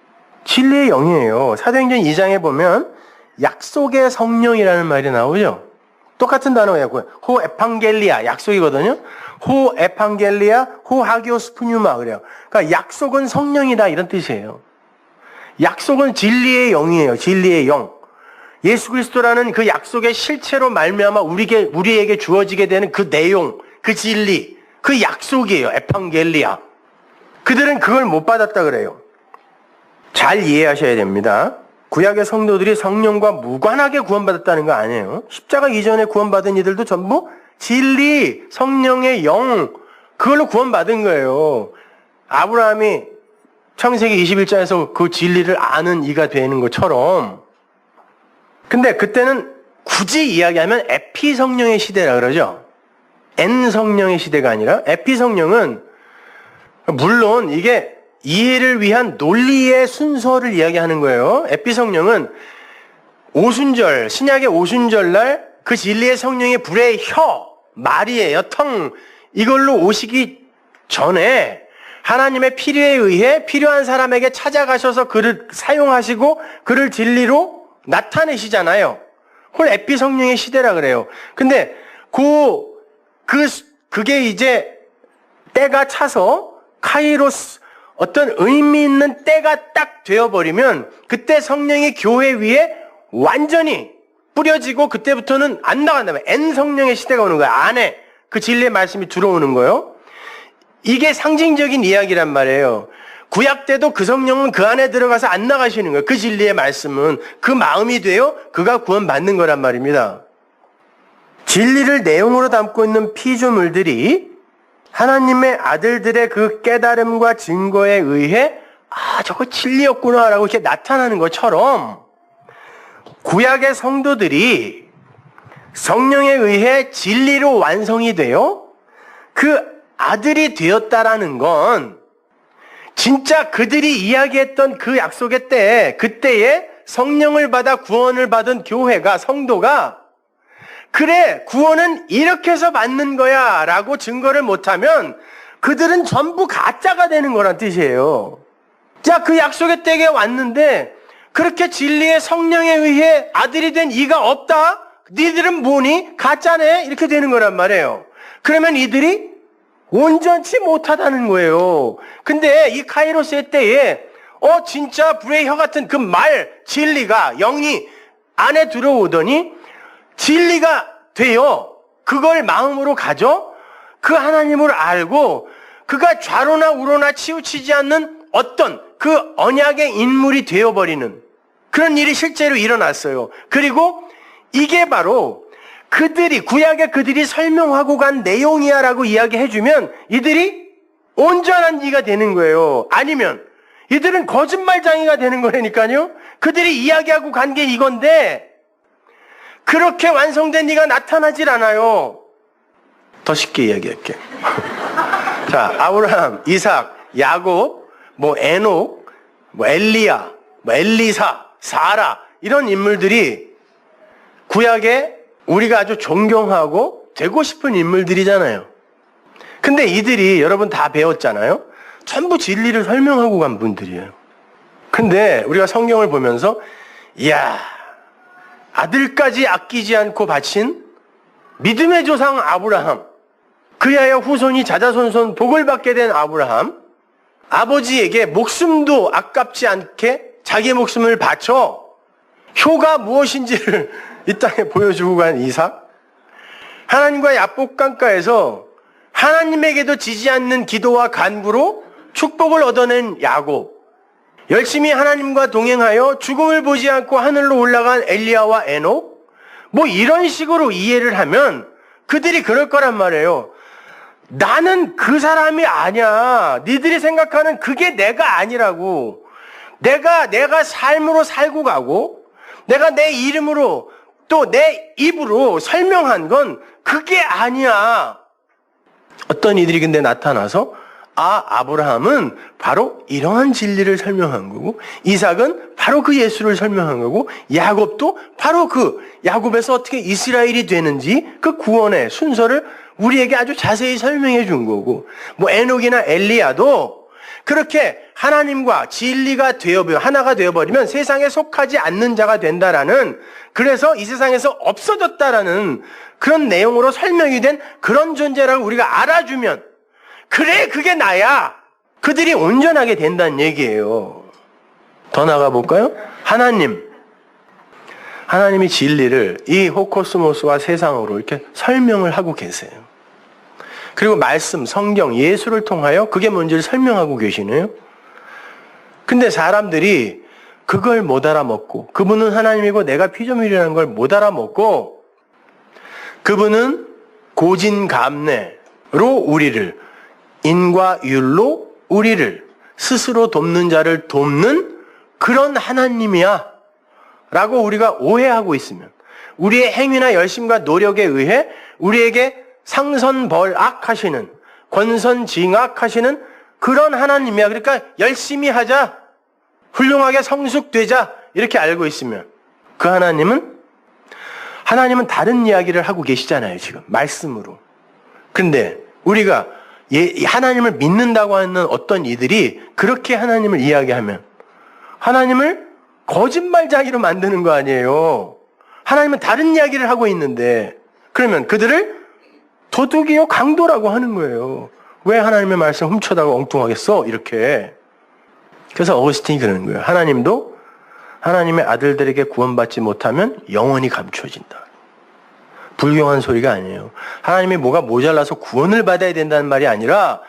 진리의 영이에요. 사도행전 2장에 보면 약속의 성령이라는 말이 나오죠. 똑같은 단어예요. 호 에판겔리아 약속이거든요. 호 에판겔리아 호 하기오스 푸뉴마 그래요. 그러니까 약속은 성령이다 이런 뜻이에요. 약속은 진리의 영이에요. 진리의 영. 예수 그리스도라는 그 약속의 실체로 말미암아 우리에게 주어지게 되는 그 내용, 그 진리, 그 약속이에요. 에판겔리아. 그들은 그걸 못 받았다 그래요. 잘 이해하셔야 됩니다. 구약의 성도들이 성령과 무관하게 구원받았다는 거 아니에요. 십자가 이전에 구원받은 이들도 전부 진리, 성령의 영, 그걸로 구원받은 거예요. 아브라함이 창세기 21장에서 그 진리를 아는 이가 되는 것처럼. 근데 그때는 굳이 이야기하면 에피 성령의 시대라 그러죠. N 성령의 시대가 아니라 에피 성령은 물론 이게 이해를 위한 논리의 순서를 이야기하는 거예요. 에피 성령은 오순절, 신약의 오순절 날 그 진리의 성령의 불의 말이에요. 텅. 이걸로 오시기 전에 하나님의 필요에 의해 필요한 사람에게 찾아가셔서 그를 사용하시고 그를 진리로 나타내시잖아요. 그걸 에피 성령의 시대라 그래요. 근데 그게 이제 때가 차서 카이로스 어떤 의미 있는 때가 딱 되어버리면 그때 성령이 교회 위에 완전히 뿌려지고 그때부터는 안 나간다면 N 성령의 시대가 오는 거예요. 안에 그 진리의 말씀이 들어오는 거예요. 이게 상징적인 이야기란 말이에요. 구약 때도 그 성령은 그 안에 들어가서 안 나가시는 거예요. 그 진리의 말씀은 그 마음이 되어 그가 구원받는 거란 말입니다. 진리를 내용으로 담고 있는 피조물들이 하나님의 아들들의 그 깨달음과 증거에 의해 저거 진리였구나라고 이렇게 나타나는 것처럼 구약의 성도들이 성령에 의해 진리로 완성이 되어 그 아들이 되었다라는 건 진짜 그들이 이야기했던 그 약속의 그때에 성령을 받아 구원을 받은 교회가, 성도가 그래, 구원은 이렇게 해서 받는 거야 라고 증거를 못하면 그들은 전부 가짜가 되는 거란 뜻이에요. 자, 그 약속의 때에 왔는데 그렇게 진리의 성령에 의해 아들이 된 이가 없다? 니들은 뭐니? 가짜네? 이렇게 되는 거란 말이에요. 그러면 이들이 온전치 못하다는 거예요. 근데 이 카이로스의 때에 진짜 불의 혀 같은 그 진리가, 영이 안에 들어오더니 진리가 되어 그걸 마음으로 가져 그 하나님을 알고 그가 좌로나 우로나 치우치지 않는 어떤 그 언약의 인물이 되어버리는 그런 일이 실제로 일어났어요. 그리고 이게 바로 구약의 그들이 설명하고 간 내용이야라고 이야기해주면 이들이 온전한 이가 되는 거예요. 아니면 이들은 거짓말장이가 되는 거라니까요. 그들이 이야기하고 간 게 이건데 그렇게 완성된 이가 나타나질 않아요. 더 쉽게 이야기할게. 자, 아브라함, 이삭, 야곱, 에녹, 엘리야, 엘리사, 사라 이런 인물들이 구약에 우리가 아주 존경하고 되고 싶은 인물들이잖아요. 근데 이들이 여러분 다 배웠잖아요. 전부 진리를 설명하고 간 분들이에요. 근데 우리가 성경을 보면서 이야, 아들까지 아끼지 않고 바친 믿음의 조상 아브라함, 그야의 후손이 자자손손 복을 받게 된 아브라함, 아버지에게 목숨도 아깝지 않게 자기의 목숨을 바쳐 효가 무엇인지를 이 땅에 보여주고 간 이삭, 하나님과의 약복강가에서 하나님에게도 지지 않는 기도와 간구로 축복을 얻어낸 야곱, 열심히 하나님과 동행하여 죽음을 보지 않고 하늘로 올라간 엘리야와 에녹, 뭐 이런 식으로 이해를 하면 그들이 그럴 거란 말이에요. 나는 그 사람이 아니야. 니들이 생각하는 그게 내가 아니라고. 내가 삶으로 살고 가고 내가 내 이름으로 또 내 입으로 설명한 건 그게 아니야. 어떤 이들이 근데 나타나서 아브라함은 바로 이러한 진리를 설명한 거고, 이삭은 바로 그 예수를 설명한 거고, 야곱도 바로 그 야곱에서 어떻게 이스라엘이 되는지 그 구원의 순서를 우리에게 아주 자세히 설명해 준 거고, 뭐 에녹이나 엘리야도 그렇게 하나님과 진리가 하나가 되어버리면 세상에 속하지 않는 자가 된다라는, 그래서 이 세상에서 없어졌다라는 그런 내용으로 설명이 된 그런 존재라고 우리가 알아주면, 그래 그게 나야, 그들이 온전하게 된다는 얘기예요. 더 나가 볼까요? 하나님이 진리를 이 호코스모스와 세상으로 이렇게 설명을 하고 계세요. 그리고 말씀, 성경, 예수를 통하여 그게 뭔지를 설명하고 계시네요. 근데 사람들이 그걸 못 알아먹고, 그분은 하나님이고 내가 피조물이라는 걸 못 알아먹고, 그분은 고진감래로 우리를, 인과 율로 우리를 스스로 돕는 자를 돕는 그런 하나님이야 라고 우리가 오해하고 있으면, 우리의 행위나 열심과 노력에 의해 우리에게 상선벌악하시는, 권선징악하시는 그런 하나님이야. 그러니까 열심히 하자, 훌륭하게 성숙되자, 이렇게 알고 있으면 그 하나님은 다른 이야기를 하고 계시잖아요, 지금 말씀으로. 근데 우리가 하나님을 믿는다고 하는 어떤 이들이 그렇게 하나님을 이야기하면 하나님을 거짓말쟁이로 만드는 거 아니에요. 하나님은 다른 이야기를 하고 있는데, 그러면 그들을 도둑이요 강도라고 하는 거예요. 왜 하나님의 말씀 훔쳐다가 엉뚱하겠어? 이렇게. 그래서 어거스틴이 그러는 거예요. 하나님도 하나님의 아들들에게 구원받지 못하면 영원히 감추어진다. 불경한 소리가 아니에요. 하나님이 뭐가 모자라서 구원을 받아야 된다는 말이 아니라,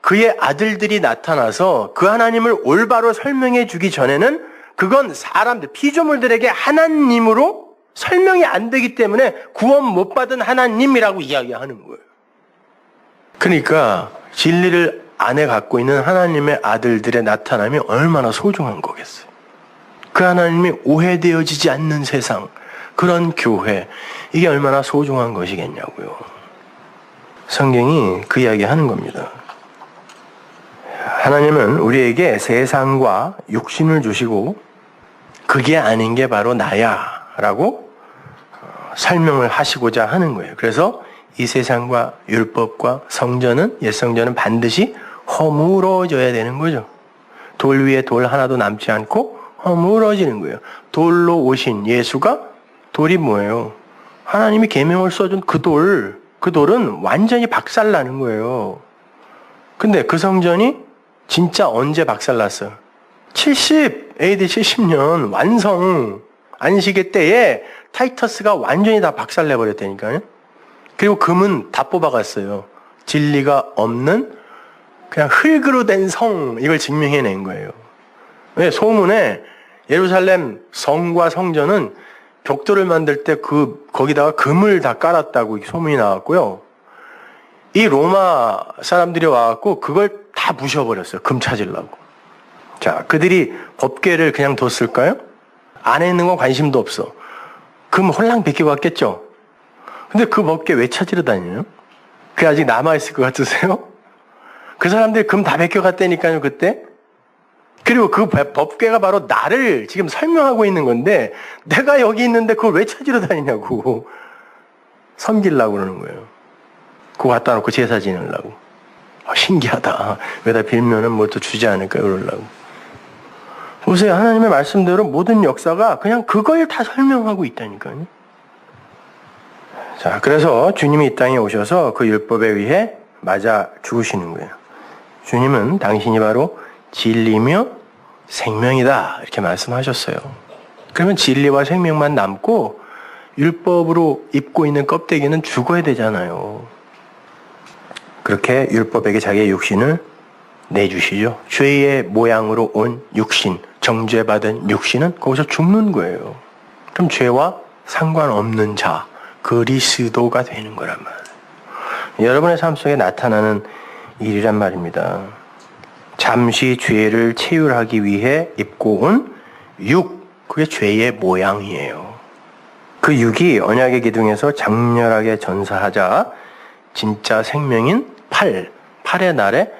그의 아들들이 나타나서 그 하나님을 올바로 설명해 주기 전에는 그건 사람들, 피조물들에게 하나님으로 설명이 안 되기 때문에 구원 못 받은 하나님이라고 이야기하는 거예요. 그러니까 진리를 안에 갖고 있는 하나님의 아들들의 나타남이 얼마나 소중한 거겠어요. 그 하나님이 오해되어지지 않는 세상, 그런 교회, 이게 얼마나 소중한 것이겠냐고요. 성경이 그 이야기 하는 겁니다. 하나님은 우리에게 세상과 육신을 주시고 그게 아닌 게 바로 나야 라고 설명을 하시고자 하는 거예요. 그래서 이 세상과 율법과 성전은, 옛성전은 반드시 허물어져야 되는 거죠. 돌 위에 돌 하나도 남지 않고 허물어지는 거예요. 돌로 오신 예수가, 돌이 뭐예요? 하나님이 계명을 써준 그 돌은 완전히 박살나는 거예요. 근데 그 성전이 진짜 언제 박살났어요? AD 70년 완성 안식의 때에 타이터스가 완전히 다 박살내버렸다니까요. 그리고 금은 다 뽑아갔어요. 진리가 없는 그냥 흙으로 된 성, 이걸 증명해낸 거예요. 왜? 소문에 예루살렘 성과 성전은 벽돌을 만들 때 거기다가 금을 다 깔았다고 소문이 나왔고요. 이 로마 사람들이 와갖고 그걸 다 부셔버렸어요. 금 찾으려고. 자, 그들이 법궤를 그냥 뒀을까요? 안에 있는 건 관심도 없어. 금 홀랑 베끼고 갔겠죠? 근데 그 법궤 왜 찾으러 다녀요? 그게 아직 남아있을 것 같으세요? 그 사람들이 금 다 베껴갔다니까요, 그때? 그리고 그 법궤가 바로 나를 지금 설명하고 있는 건데, 내가 여기 있는데 그걸 왜 찾으러 다니냐고. 섬기려고 그러는 거예요. 그거 갖다 놓고 제사 지내려고. 신기하다. 왜다 빌면은 뭐 또 주지 않을까 그러려고. 보세요. 하나님의 말씀대로 모든 역사가 그냥 그걸 다 설명하고 있다니까요. 자, 그래서 주님이 이 땅에 오셔서 그 율법에 의해 맞아 죽으시는 거예요. 주님은 당신이 바로 진리며 생명이다 이렇게 말씀하셨어요. 그러면 진리와 생명만 남고 율법으로 입고 있는 껍데기는 죽어야 되잖아요. 그렇게 율법에게 자기의 육신을 내주시죠. 죄의 모양으로 온 육신, 정죄받은 육신은 거기서 죽는 거예요. 그럼 죄와 상관없는 자, 그리스도가 되는 거란 말이에요. 여러분의 삶 속에 나타나는 일이란 말입니다. 잠시 죄를 체휼하기 위해 입고 온 육, 그게 죄의 모양이에요. 그 육이 언약의 기둥에서 장렬하게 전사하자 진짜 생명인 팔의 날에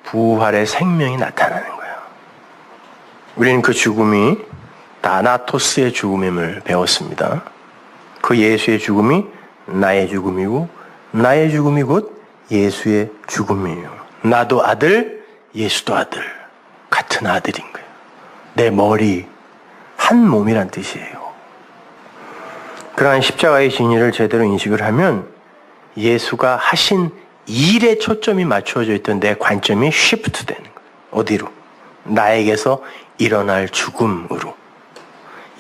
부활의 생명이 나타나는 거예요. 우리는 그 죽음이 다나토스의 죽음임을 배웠습니다. 그 예수의 죽음이 나의 죽음이고 나의 죽음이 곧 예수의 죽음이에요. 나도 아들, 예수도 아들. 같은 아들인 거예요. 내 머리, 한 몸이란 뜻이에요. 그러한 십자가의 진리를 제대로 인식을 하면 예수가 하신 일에 초점이 맞추어져 있던 내 관점이 쉬프트 되는 거예요. 어디로? 나에게서 일어날 죽음으로.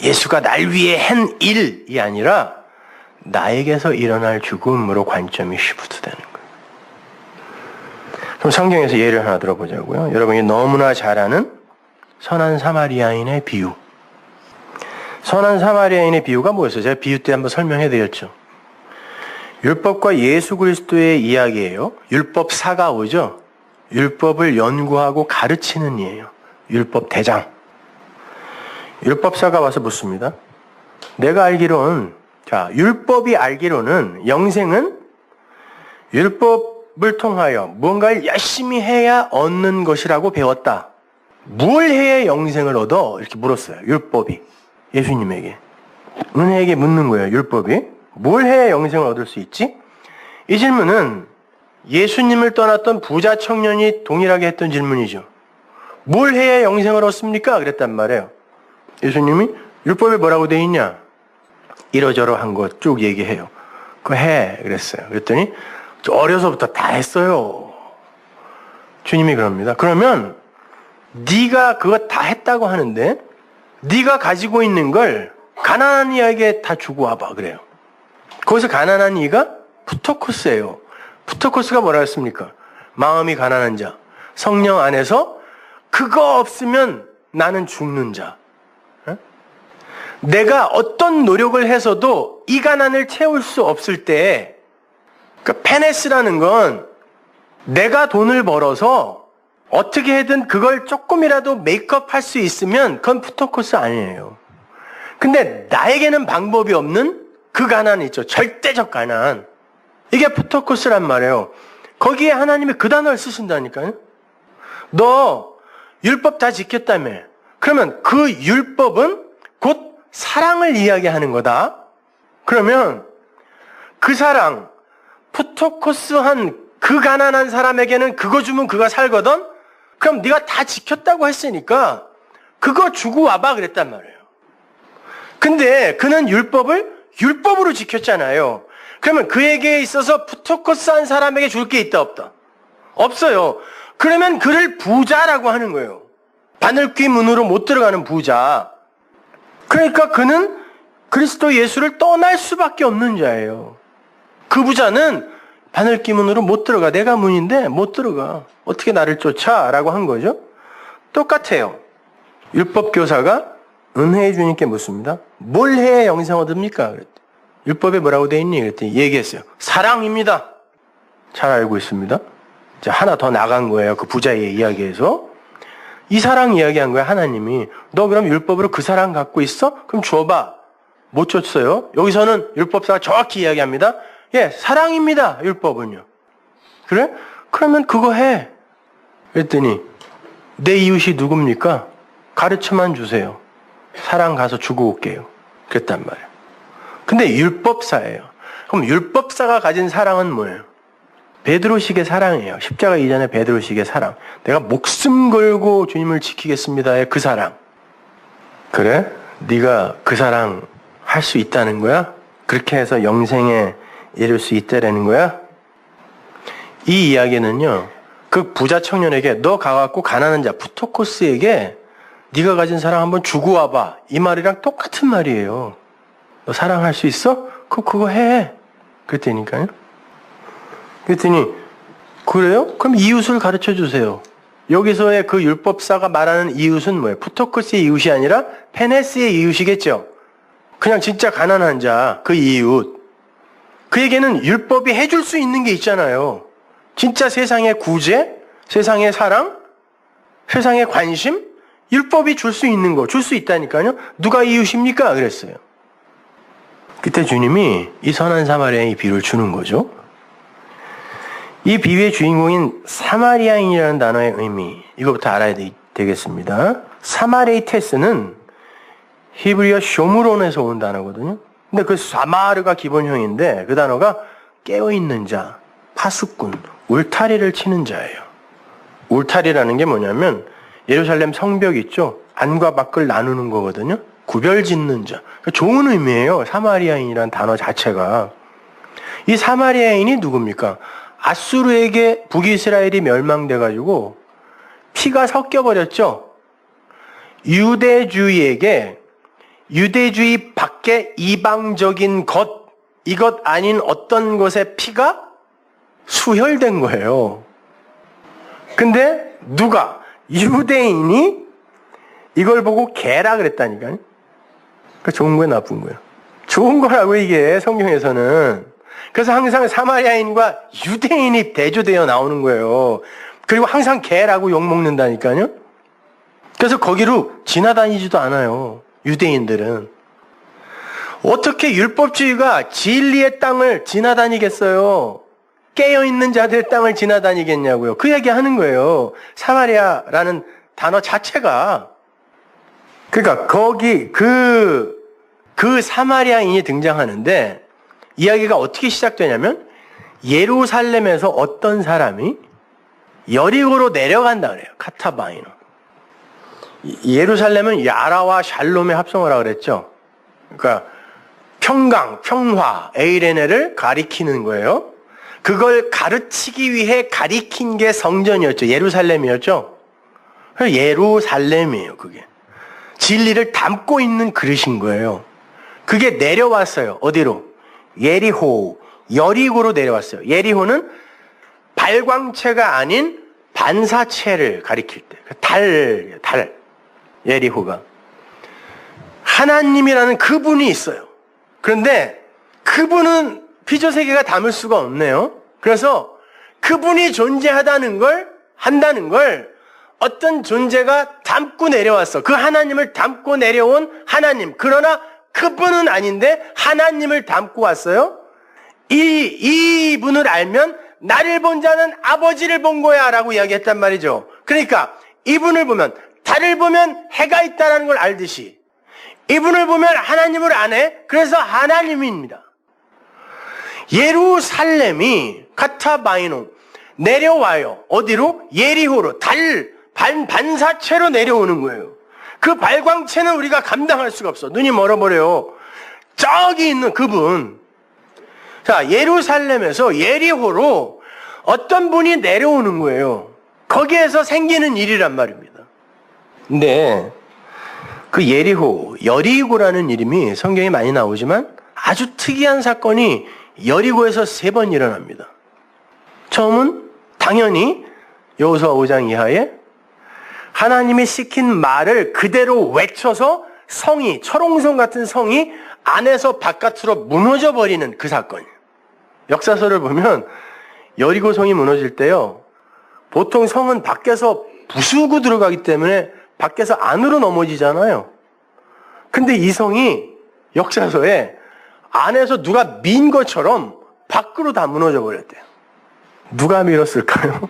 예수가 날 위해 한 일이 아니라 나에게서 일어날 죽음으로 관점이 쉬프트 되는 거예요. 그럼 성경에서 예를 하나 들어보자고요. 여러분이 너무나 잘 아는 선한 사마리아인의 비유. 선한 사마리아인의 비유가 뭐였어요? 제가 비유 때 한번 설명해 드렸죠. 율법과 예수 그리스도의 이야기예요. 율법사가 오죠. 율법을 연구하고 가르치는 이에요. 율법 대장. 율법사가 와서 묻습니다. 내가 알기로는, 율법이 알기로는 영생은 율법을 통하여 무언가를 열심히 해야 얻는 것이라고 배웠다. 뭘 해야 영생을 얻어? 이렇게 물었어요. 율법이. 예수님에게. 은혜에게 묻는 거예요. 율법이. 뭘 해야 영생을 얻을 수 있지? 이 질문은 예수님을 떠났던 부자 청년이 동일하게 했던 질문이죠. 뭘 해야 영생을 얻습니까? 그랬단 말이에요. 예수님이 율법에 뭐라고 돼 있냐? 이러저러한 거 쭉 얘기해요. 그거 해. 그랬어요. 그랬더니 어려서부터 다 했어요. 주님이 그럽니다. 그러면 네가 그거 다 했다고 하는데 네가 가지고 있는 걸 가난한 이에게 다 주고 와봐. 그래요. 거기서 가난한 이가 푸토코스예요. 푸토코스가 뭐라 했습니까? 마음이 가난한 자. 성령 안에서 그거 없으면 나는 죽는 자. 내가 어떤 노력을 해서도 이 가난을 채울 수 없을 때, 그 페네스라는 건 내가 돈을 벌어서 어떻게든 그걸 조금이라도 메이크업 할 수 있으면 그건 푸토코스 아니에요. 근데 나에게는 방법이 없는 그 가난 있죠. 절대적 가난. 이게 푸토코스란 말이에요. 거기에 하나님이 그 단어를 쓰신다니까요. 너 율법 다 지켰다며. 그러면 그 율법은 곧 사랑을 이야기하는 거다. 그러면 그 사랑, 푸토코스한 그 가난한 사람에게는 그거 주면 그가 살거든? 그럼 네가 다 지켰다고 했으니까 그거 주고 와봐 그랬단 말이에요. 근데 그는 율법을 율법으로 지켰잖아요. 그러면 그에게 있어서 푸토코스한 사람에게 줄 게 있다 없다? 없어요. 그러면 그를 부자라고 하는 거예요. 바늘귀 문으로 못 들어가는 부자. 그러니까 그는 그리스도 예수를 떠날 수밖에 없는 자예요. 그 부자는 바늘귀 문으로 못 들어가. 내가 문인데 못 들어가. 어떻게 나를 쫓아? 라고 한 거죠. 똑같아요. 율법 교사가 은혜의 주님께 묻습니다. 뭘 해야 영생 얻습니까? 그랬더니 율법에 뭐라고 돼 있니? 그랬더니 얘기했어요. 사랑입니다. 잘 알고 있습니다. 이제 하나 더 나간 거예요. 그 부자의 이야기에서. 이 사랑 이야기한 거야, 하나님이. 너 그럼 율법으로 그 사랑 갖고 있어? 그럼 줘봐. 못 줬어요. 여기서는 율법사가 정확히 이야기합니다. 예, 사랑입니다. 율법은요. 그래? 그러면 그거 해. 그랬더니 내 이웃이 누굽니까? 가르쳐만 주세요. 사랑 가서 주고 올게요. 그랬단 말이에요. 근데 율법사예요. 그럼 율법사가 가진 사랑은 뭐예요? 베드로식의 사랑이에요. 십자가 이전의 베드로식의 사랑. 내가 목숨 걸고 주님을 지키겠습니다의 그 사랑. 그래? 네가 그 사랑 할 수 있다는 거야? 그렇게 해서 영생에 이룰 수 있다라는 거야? 이 이야기는요. 그 부자 청년에게 너 가갖고 가난한 자 부토코스에게 네가 가진 사랑 한번 주고 와봐. 이 말이랑 똑같은 말이에요. 너 사랑할 수 있어? 그거 해. 그랬다니까요. 그랬더니 그래요? 그럼 이웃을 가르쳐 주세요. 여기서의 그 율법사가 말하는 이웃은 뭐예요? 푸토코스의 이웃이 아니라 페네스의 이웃이겠죠. 그냥 진짜 가난한 자, 그 이웃. 그에게는 율법이 해줄 수 있는 게 있잖아요. 진짜 세상의 구제, 세상의 사랑, 세상의 관심, 율법이 줄 수 있는 거, 줄 수 있다니까요. 누가 이웃입니까? 그랬어요. 그때 주님이 이 선한 사마리아인의 비유를 주는 거죠. 이 비유의 주인공인 사마리아인이라는 단어의 의미, 이거부터 알아야 되겠습니다. 사마레이테스는 히브리어 쇼무론에서 온 단어거든요. 근데 그 사마르가 기본형인데 그 단어가 깨어있는 자, 파수꾼, 울타리를 치는 자예요. 울타리라는 게 뭐냐면 예루살렘 성벽 있죠? 안과 밖을 나누는 거거든요. 구별 짓는 자. 좋은 의미예요. 사마리아인이라는 단어 자체가. 이 사마리아인이 누굽니까? 아수르에게 북이스라엘이 멸망돼가지고 피가 섞여버렸죠. 유대주의에게 유대주의 밖에 이방적인 것, 이것 아닌 어떤 것의 피가 수혈된 거예요. 근데 누가? 유대인이 이걸 보고 개라 그랬다니까요. 그 좋은 거야, 나쁜 거야? 좋은 거라고 이게 성경에서는. 그래서 항상 사마리아인과 유대인이 대조되어 나오는 거예요. 그리고 항상 개라고 욕먹는다니까요. 그래서 거기로 지나다니지도 않아요. 유대인들은. 어떻게 율법주의가 진리의 땅을 지나다니겠어요? 깨어있는 자들의 땅을 지나다니겠냐고요. 그 얘기 하는 거예요. 사마리아라는 단어 자체가. 그러니까 거기 그 사마리아인이 등장하는데 이야기가 어떻게 시작되냐면 예루살렘에서 어떤 사람이 여리고로 내려간다 그래요. 카타바이노. 예루살렘은 야라와 샬롬의 합성어라 그랬죠. 그러니까 평강, 평화, 에이레네를 가리키는 거예요. 그걸 가르치기 위해 가리킨 게 성전이었죠. 예루살렘이었죠. 예루살렘이에요, 그게. 진리를 담고 있는 그릇인 거예요. 그게 내려왔어요. 어디로? 예리호, 여리고로 내려왔어요. 예리호는 발광체가 아닌 반사체를 가리킬 때. 달. 예리호가. 하나님이라는 그분이 있어요. 그런데 그분은 피조세계가 담을 수가 없네요. 그래서 그분이 존재한다는 걸 어떤 존재가 담고 내려왔어. 그 하나님을 담고 내려온 하나님. 그러나 그분은 아닌데 하나님을 담고 왔어요. 이분을 알면 나를 본 자는 아버지를 본 거야 라고 이야기했단 말이죠. 그러니까 이분을 보면 달을 보면 해가 있다는 걸 알듯이 이분을 보면 하나님을 아네. 그래서 하나님입니다. 예루살렘이 카타바이노 내려와요. 어디로? 예리호로 반사체로 내려오는 거예요. 그 발광체는 우리가 감당할 수가 없어. 눈이 멀어버려요. 저기 있는 그분. 자, 예루살렘에서 예리호로 어떤 분이 내려오는 거예요. 거기에서 생기는 일이란 말입니다. 근데 그 예리호, 여리고라는 이름이 성경에 많이 나오지만 아주 특이한 사건이 여리고에서 3번 일어납니다. 처음은 당연히 여호수아 5장 이하에 하나님이 시킨 말을 그대로 외쳐서 성이, 철옹성 같은 성이 안에서 바깥으로 무너져 버리는 그 사건이에요. 역사서를 보면 여리고 성이 무너질 때요. 보통 성은 밖에서 부수고 들어가기 때문에 밖에서 안으로 넘어지잖아요. 근데 이 성이 역사서에 안에서 누가 민 것처럼 밖으로 다 무너져 버렸대요. 누가 밀었을까요?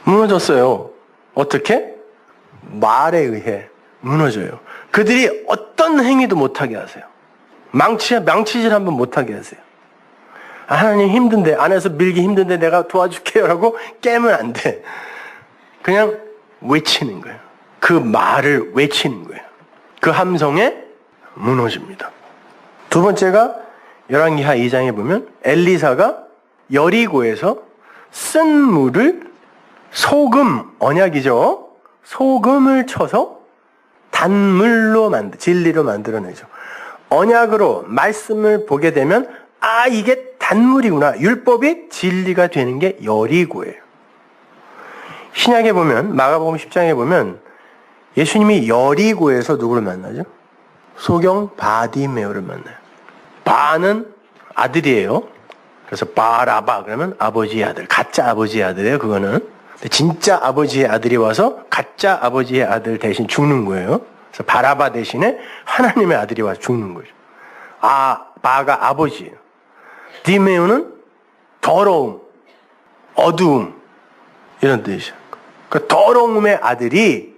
무너졌어요. 어떻게? 말에 의해 무너져요. 그들이 어떤 행위도 못하게 하세요. 망치질 한번 못하게 하세요. 하나님 힘든데, 안에서 밀기 힘든데 내가 도와줄게요 라고 깨면 안 돼. 그냥 외치는 거예요. 그 말을 외치는 거예요. 그 함성에 무너집니다. 두 번째가 열왕기하 2장에 보면 엘리사가 여리고에서 쓴 물을 소금, 언약이죠. 소금을 쳐서 단물로 진리로 만들어내죠. 언약으로 말씀을 보게 되면 아, 이게 단물이구나. 율법이 진리가 되는 게 여리고예요. 신약에 보면, 마가복음 10장에 보면 예수님이 여리고에서 누구를 만나죠? 소경 바디메오를 만나요. 바는 아들이에요. 그래서 바라바 그러면 아버지의 아들, 가짜 아버지의 아들이에요. 그거는. 근데 진짜 아버지의 아들이 와서 가짜 아버지의 아들 대신 죽는 거예요. 그래서 바라바 대신에 하나님의 아들이 와서 죽는 거죠. 바가 아버지예요. 디메오는 더러움, 어두움 이런 뜻이죠. 그 더러움의 아들이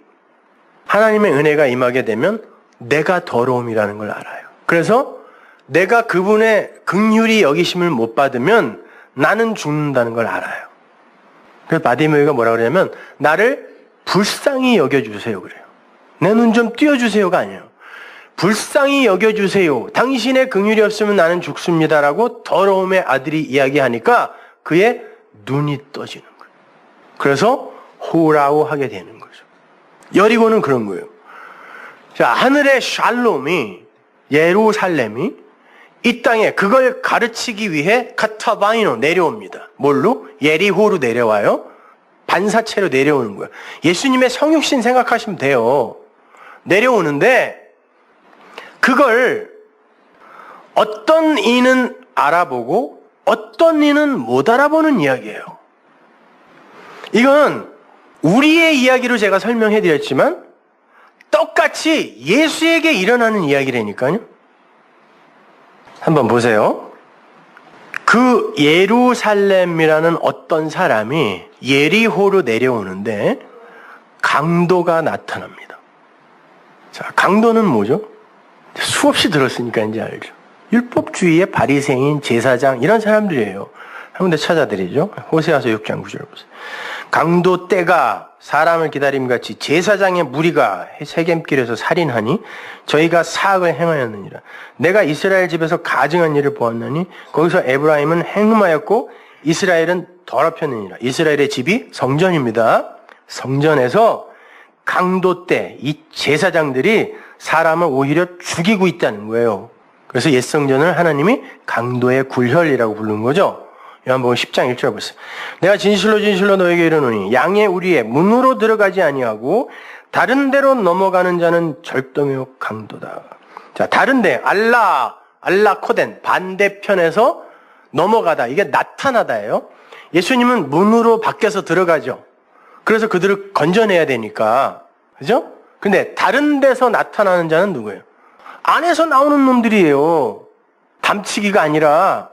하나님의 은혜가 임하게 되면 내가 더러움이라는 걸 알아요. 그래서 내가 그분의 긍휼히 여기심을 못 받으면 나는 죽는다는 걸 알아요. 그래서 바디메오가 뭐라 그러냐면 나를 불쌍히 여겨주세요 그래요. 내 눈 좀 띄워주세요가 아니에요. 불쌍히 여겨주세요. 당신의 긍휼이 없으면 나는 죽습니다라고 더러움의 아들이 이야기하니까 그의 눈이 떠지는 거예요. 그래서 호라우 하게 되는 거죠. 여리고는 그런 거예요. 자, 하늘의 샬롬이 예루살렘이 이 땅에 그걸 가르치기 위해 카타바이노 내려옵니다. 뭘로? 예리호로 내려와요. 반사체로 내려오는 거예요. 예수님의 성육신 생각하시면 돼요. 내려오는데 그걸 어떤 이는 알아보고 어떤 이는 못 알아보는 이야기예요. 이건 우리의 이야기로 제가 설명해 드렸지만 똑같이 예수에게 일어나는 이야기라니까요. 한번 보세요. 그 예루살렘이라는 어떤 사람이 예리호로 내려오는데 강도가 나타납니다. 자, 강도는 뭐죠? 수없이 들었으니까 이제 알죠. 율법주의의 바리새인, 제사장 이런 사람들이에요. 한 군데 찾아드리죠. 호세아서 6장 9절 보세요. 강도 때가 사람을 기다림같이 제사장의 무리가 세겜길에서 살인하니 저희가 사악을 행하였느니라. 내가 이스라엘 집에서 가증한 일을 보았나니 거기서 에브라임은 행음하였고 이스라엘은 더럽혔느니라. 이스라엘의 집이 성전입니다. 성전에서 강도 때 이 제사장들이 사람을 오히려 죽이고 있다는 거예요. 그래서 옛 성전을 하나님이 강도의 굴혈이라고 부른 거죠. 요한복음 10장 1절 보세요. 내가 진실로 진실로 너에게 이르노니 양의 우리의 문으로 들어가지 아니하고 다른 데로 넘어가는 자는 절도며 강도다. 자, 다른 데 알라코덴 반대편에서 넘어가다. 이게 나타나다예요. 예수님은 문으로 밖에서 들어가죠. 그래서 그들을 건져내야 되니까. 그죠? 근데 다른 데서 나타나는 자는 누구예요? 안에서 나오는 놈들이에요. 담치기가 아니라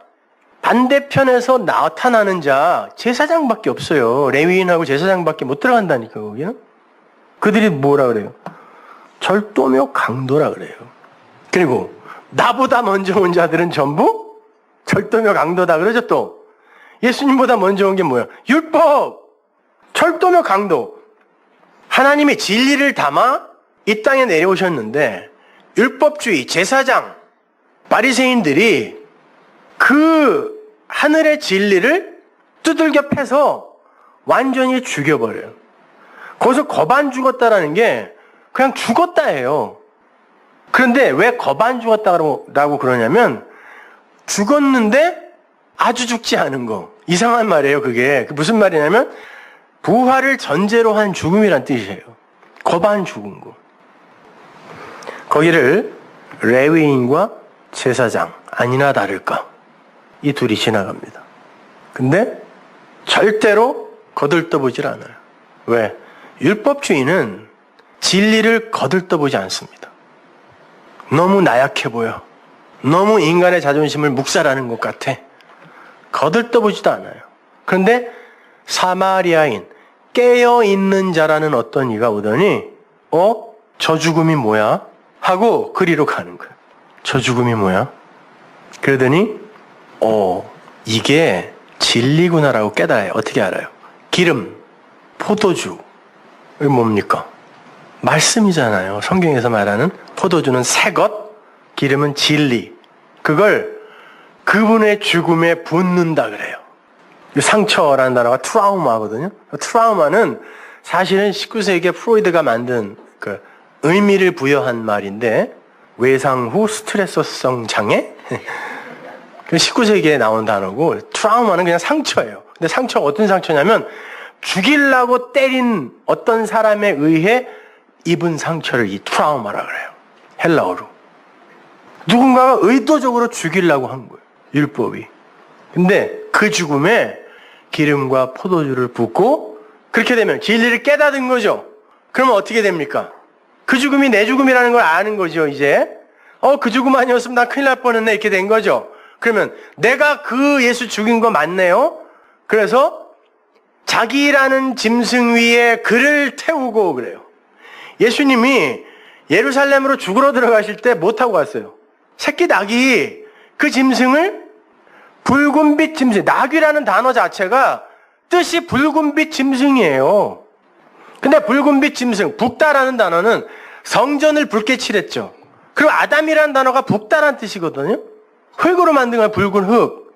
반대편에서 나타나는 자 제사장밖에 없어요. 레위인하고 제사장밖에 못 들어간다니까 거기는. 그들이 뭐라 그래요? 절도며 강도라 그래요. 그리고 나보다 먼저 온 자들은 전부 절도며 강도다 그러죠. 또 예수님보다 먼저 온 게 뭐야? 율법. 절도며 강도. 하나님의 진리를 담아 이 땅에 내려오셨는데 율법주의, 제사장, 바리새인들이 그 하늘의 진리를 두들겨 패서 완전히 죽여버려요. 거기서 거반 죽었다라는 게 그냥 죽었다예요. 그런데 왜 거반 죽었다라고 그러냐면 죽었는데 아주 죽지 않은 거. 이상한 말이에요, 그게. 무슨 말이냐면 부활을 전제로 한 죽음이란 뜻이에요. 거반 죽은 거. 거기를 레위인과 제사장, 아니나 다를까. 이 둘이 지나갑니다. 근데 절대로 거들떠보질 않아요. 왜? 율법주의는 진리를 거들떠보지 않습니다. 너무 나약해 보여. 너무 인간의 자존심을 묵살하는 것 같아. 거들떠보지도 않아요. 그런데 사마리아인, 깨어있는 자라는 어떤 이가 오더니 저 죽음이 뭐야? 하고 그리로 가는 거예요. 저 죽음이 뭐야? 그러더니 이게 진리구나라고 깨달아요. 어떻게 알아요? 기름, 포도주, 이게 뭡니까? 말씀이잖아요. 성경에서 말하는 포도주는 새 것, 기름은 진리. 그걸 그분의 죽음에 붓는다 그래요. 상처라는 단어가 트라우마거든요. 트라우마는 사실은 19세기에 프로이드가 만든 그 의미를 부여한 말인데, 외상 후 스트레스성 장애? 19세기에 나온 단어고, 트라우마는 그냥 상처예요. 근데 상처가 어떤 상처냐면 죽이려고 때린 어떤 사람에 의해 입은 상처를 이 트라우마라 그래요. 헬라어로. 누군가가 의도적으로 죽이려고 한 거예요. 율법이. 근데 그 죽음에 기름과 포도주를 붓고, 그렇게 되면 진리를 깨닫은 거죠. 그러면 어떻게 됩니까? 그 죽음이 내 죽음이라는 걸 아는 거죠, 이제. 그 죽음 아니었으면 나 큰일 날 뻔했네, 이렇게 된 거죠. 그러면 내가 그 예수 죽인 거 맞네요? 그래서 자기라는 짐승 위에 그를 태우고 그래요. 예수님이 예루살렘으로 죽으러 들어가실 때 뭐 타고 갔어요? 새끼 낙이 그 짐승을 붉은빛 짐승, 낙이라는 단어 자체가 뜻이 붉은빛 짐승이에요. 근데 붉은빛 짐승, 붓다라는 단어는 성전을 붉게 칠했죠. 그리고 아담이라는 단어가 붓다라는 뜻이거든요. 흙으로 만든 건 붉은 흙.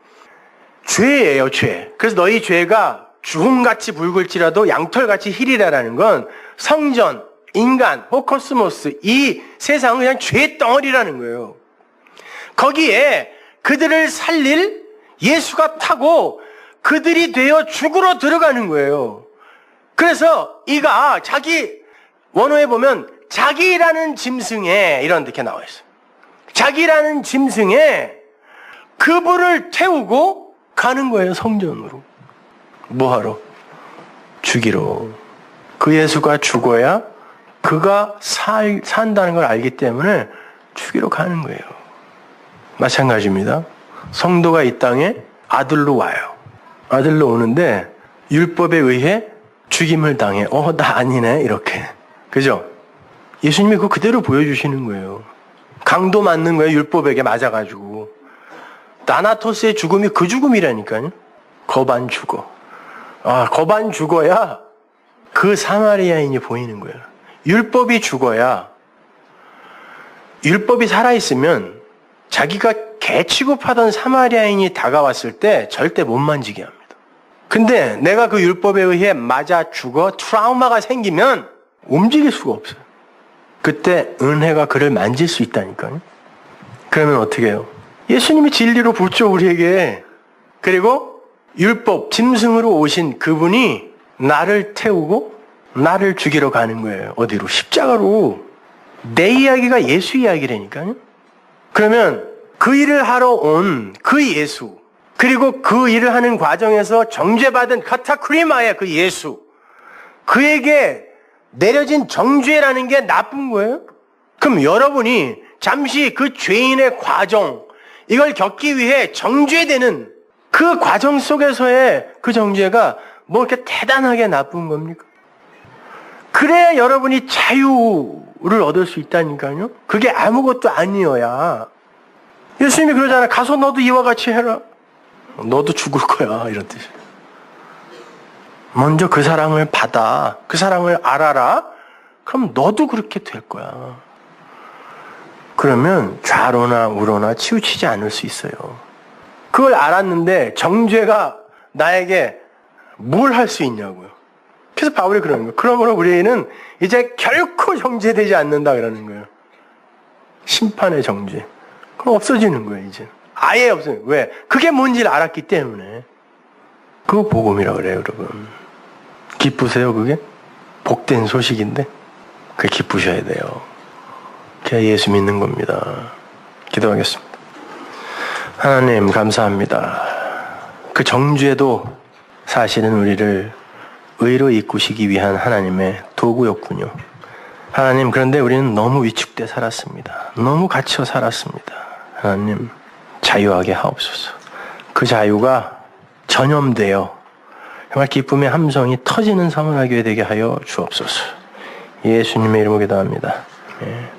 죄예요, 죄. 그래서 너희 죄가 주홍같이 붉을지라도 양털같이 희리라라는 건 성전, 인간, 호코스모스, 이 세상은 그냥 죄 덩어리라는 거예요. 거기에 그들을 살릴 예수가 타고 그들이 되어 죽으러 들어가는 거예요. 그래서 이가 자기, 원어에 보면 자기라는 짐승에 이렇게 나와 있어요. 자기라는 짐승에 그분을 태우고 가는 거예요, 성전으로. 뭐하러? 죽이러. 그 예수가 죽어야 그가 산다는 걸 알기 때문에 죽이러 가는 거예요. 마찬가지입니다. 성도가 이 땅에 아들로 와요. 아들로 오는데 율법에 의해 죽임을 당해. 나 아니네, 이렇게. 그죠? 예수님이 그거 그대로 보여주시는 거예요. 강도 맞는 거예요, 율법에게 맞아가지고. 나나토스의 죽음이 그 죽음이라니까요. 거반 죽어. 거반 죽어야 그 사마리아인이 보이는 거예요. 율법이 죽어야, 율법이 살아있으면 자기가 개 취급하던 사마리아인이 다가왔을 때 절대 못 만지게 합니다. 근데 내가 그 율법에 의해 맞아 죽어 트라우마가 생기면 움직일 수가 없어요. 그때 은혜가 그를 만질 수 있다니까요. 그러면 어떻게 해요? 예수님이 진리로 붙죠, 우리에게. 그리고 율법, 짐승으로 오신 그분이 나를 태우고 나를 죽이러 가는 거예요. 어디로? 십자가로. 내 이야기가 예수 이야기라니까요. 그러면 그 일을 하러 온 그 예수, 그리고 그 일을 하는 과정에서 정죄받은 카타크리마의 그 예수, 그에게 내려진 정죄라는 게 나쁜 거예요? 그럼 여러분이 잠시 그 죄인의 과정, 이걸 겪기 위해 정죄되는 그 과정 속에서의 그 정죄가 뭐 이렇게 대단하게 나쁜 겁니까? 그래야 여러분이 자유를 얻을 수 있다니까요. 그게 아무것도 아니어야. 예수님이 그러잖아요. 가서 너도 이와 같이 해라. 너도 죽을 거야, 이런 뜻이에요. 먼저 그 사랑을 받아, 그 사랑을 알아라. 그럼 너도 그렇게 될 거야. 그러면 좌로나 우로나 치우치지 않을 수 있어요. 그걸 알았는데 정죄가 나에게 뭘 할 수 있냐고요. 그래서 바울이 그러는 거예요. 그러므로 우리는 이제 결코 정죄되지 않는다 그러는 거예요. 심판의 정죄. 그럼 없어지는 거예요, 이제. 아예 없어요. 왜? 그게 뭔지를 알았기 때문에. 그거 복음이라고 그래요, 여러분. 기쁘세요, 그게? 복된 소식인데? 그게 기쁘셔야 돼요. 그게 예수 믿는 겁니다. 기도하겠습니다. 하나님, 감사합니다. 그 정죄도 사실은 우리를 의로 이끄시기 위한 하나님의 도구였군요. 하나님, 그런데 우리는 너무 위축돼 살았습니다. 너무 갇혀 살았습니다. 하나님, 자유하게 하옵소서. 그 자유가 전염되어 정말 기쁨의 함성이 터지는 서문화교회 되게 하여 주옵소서. 예수님의 이름으로 기도합니다. 예.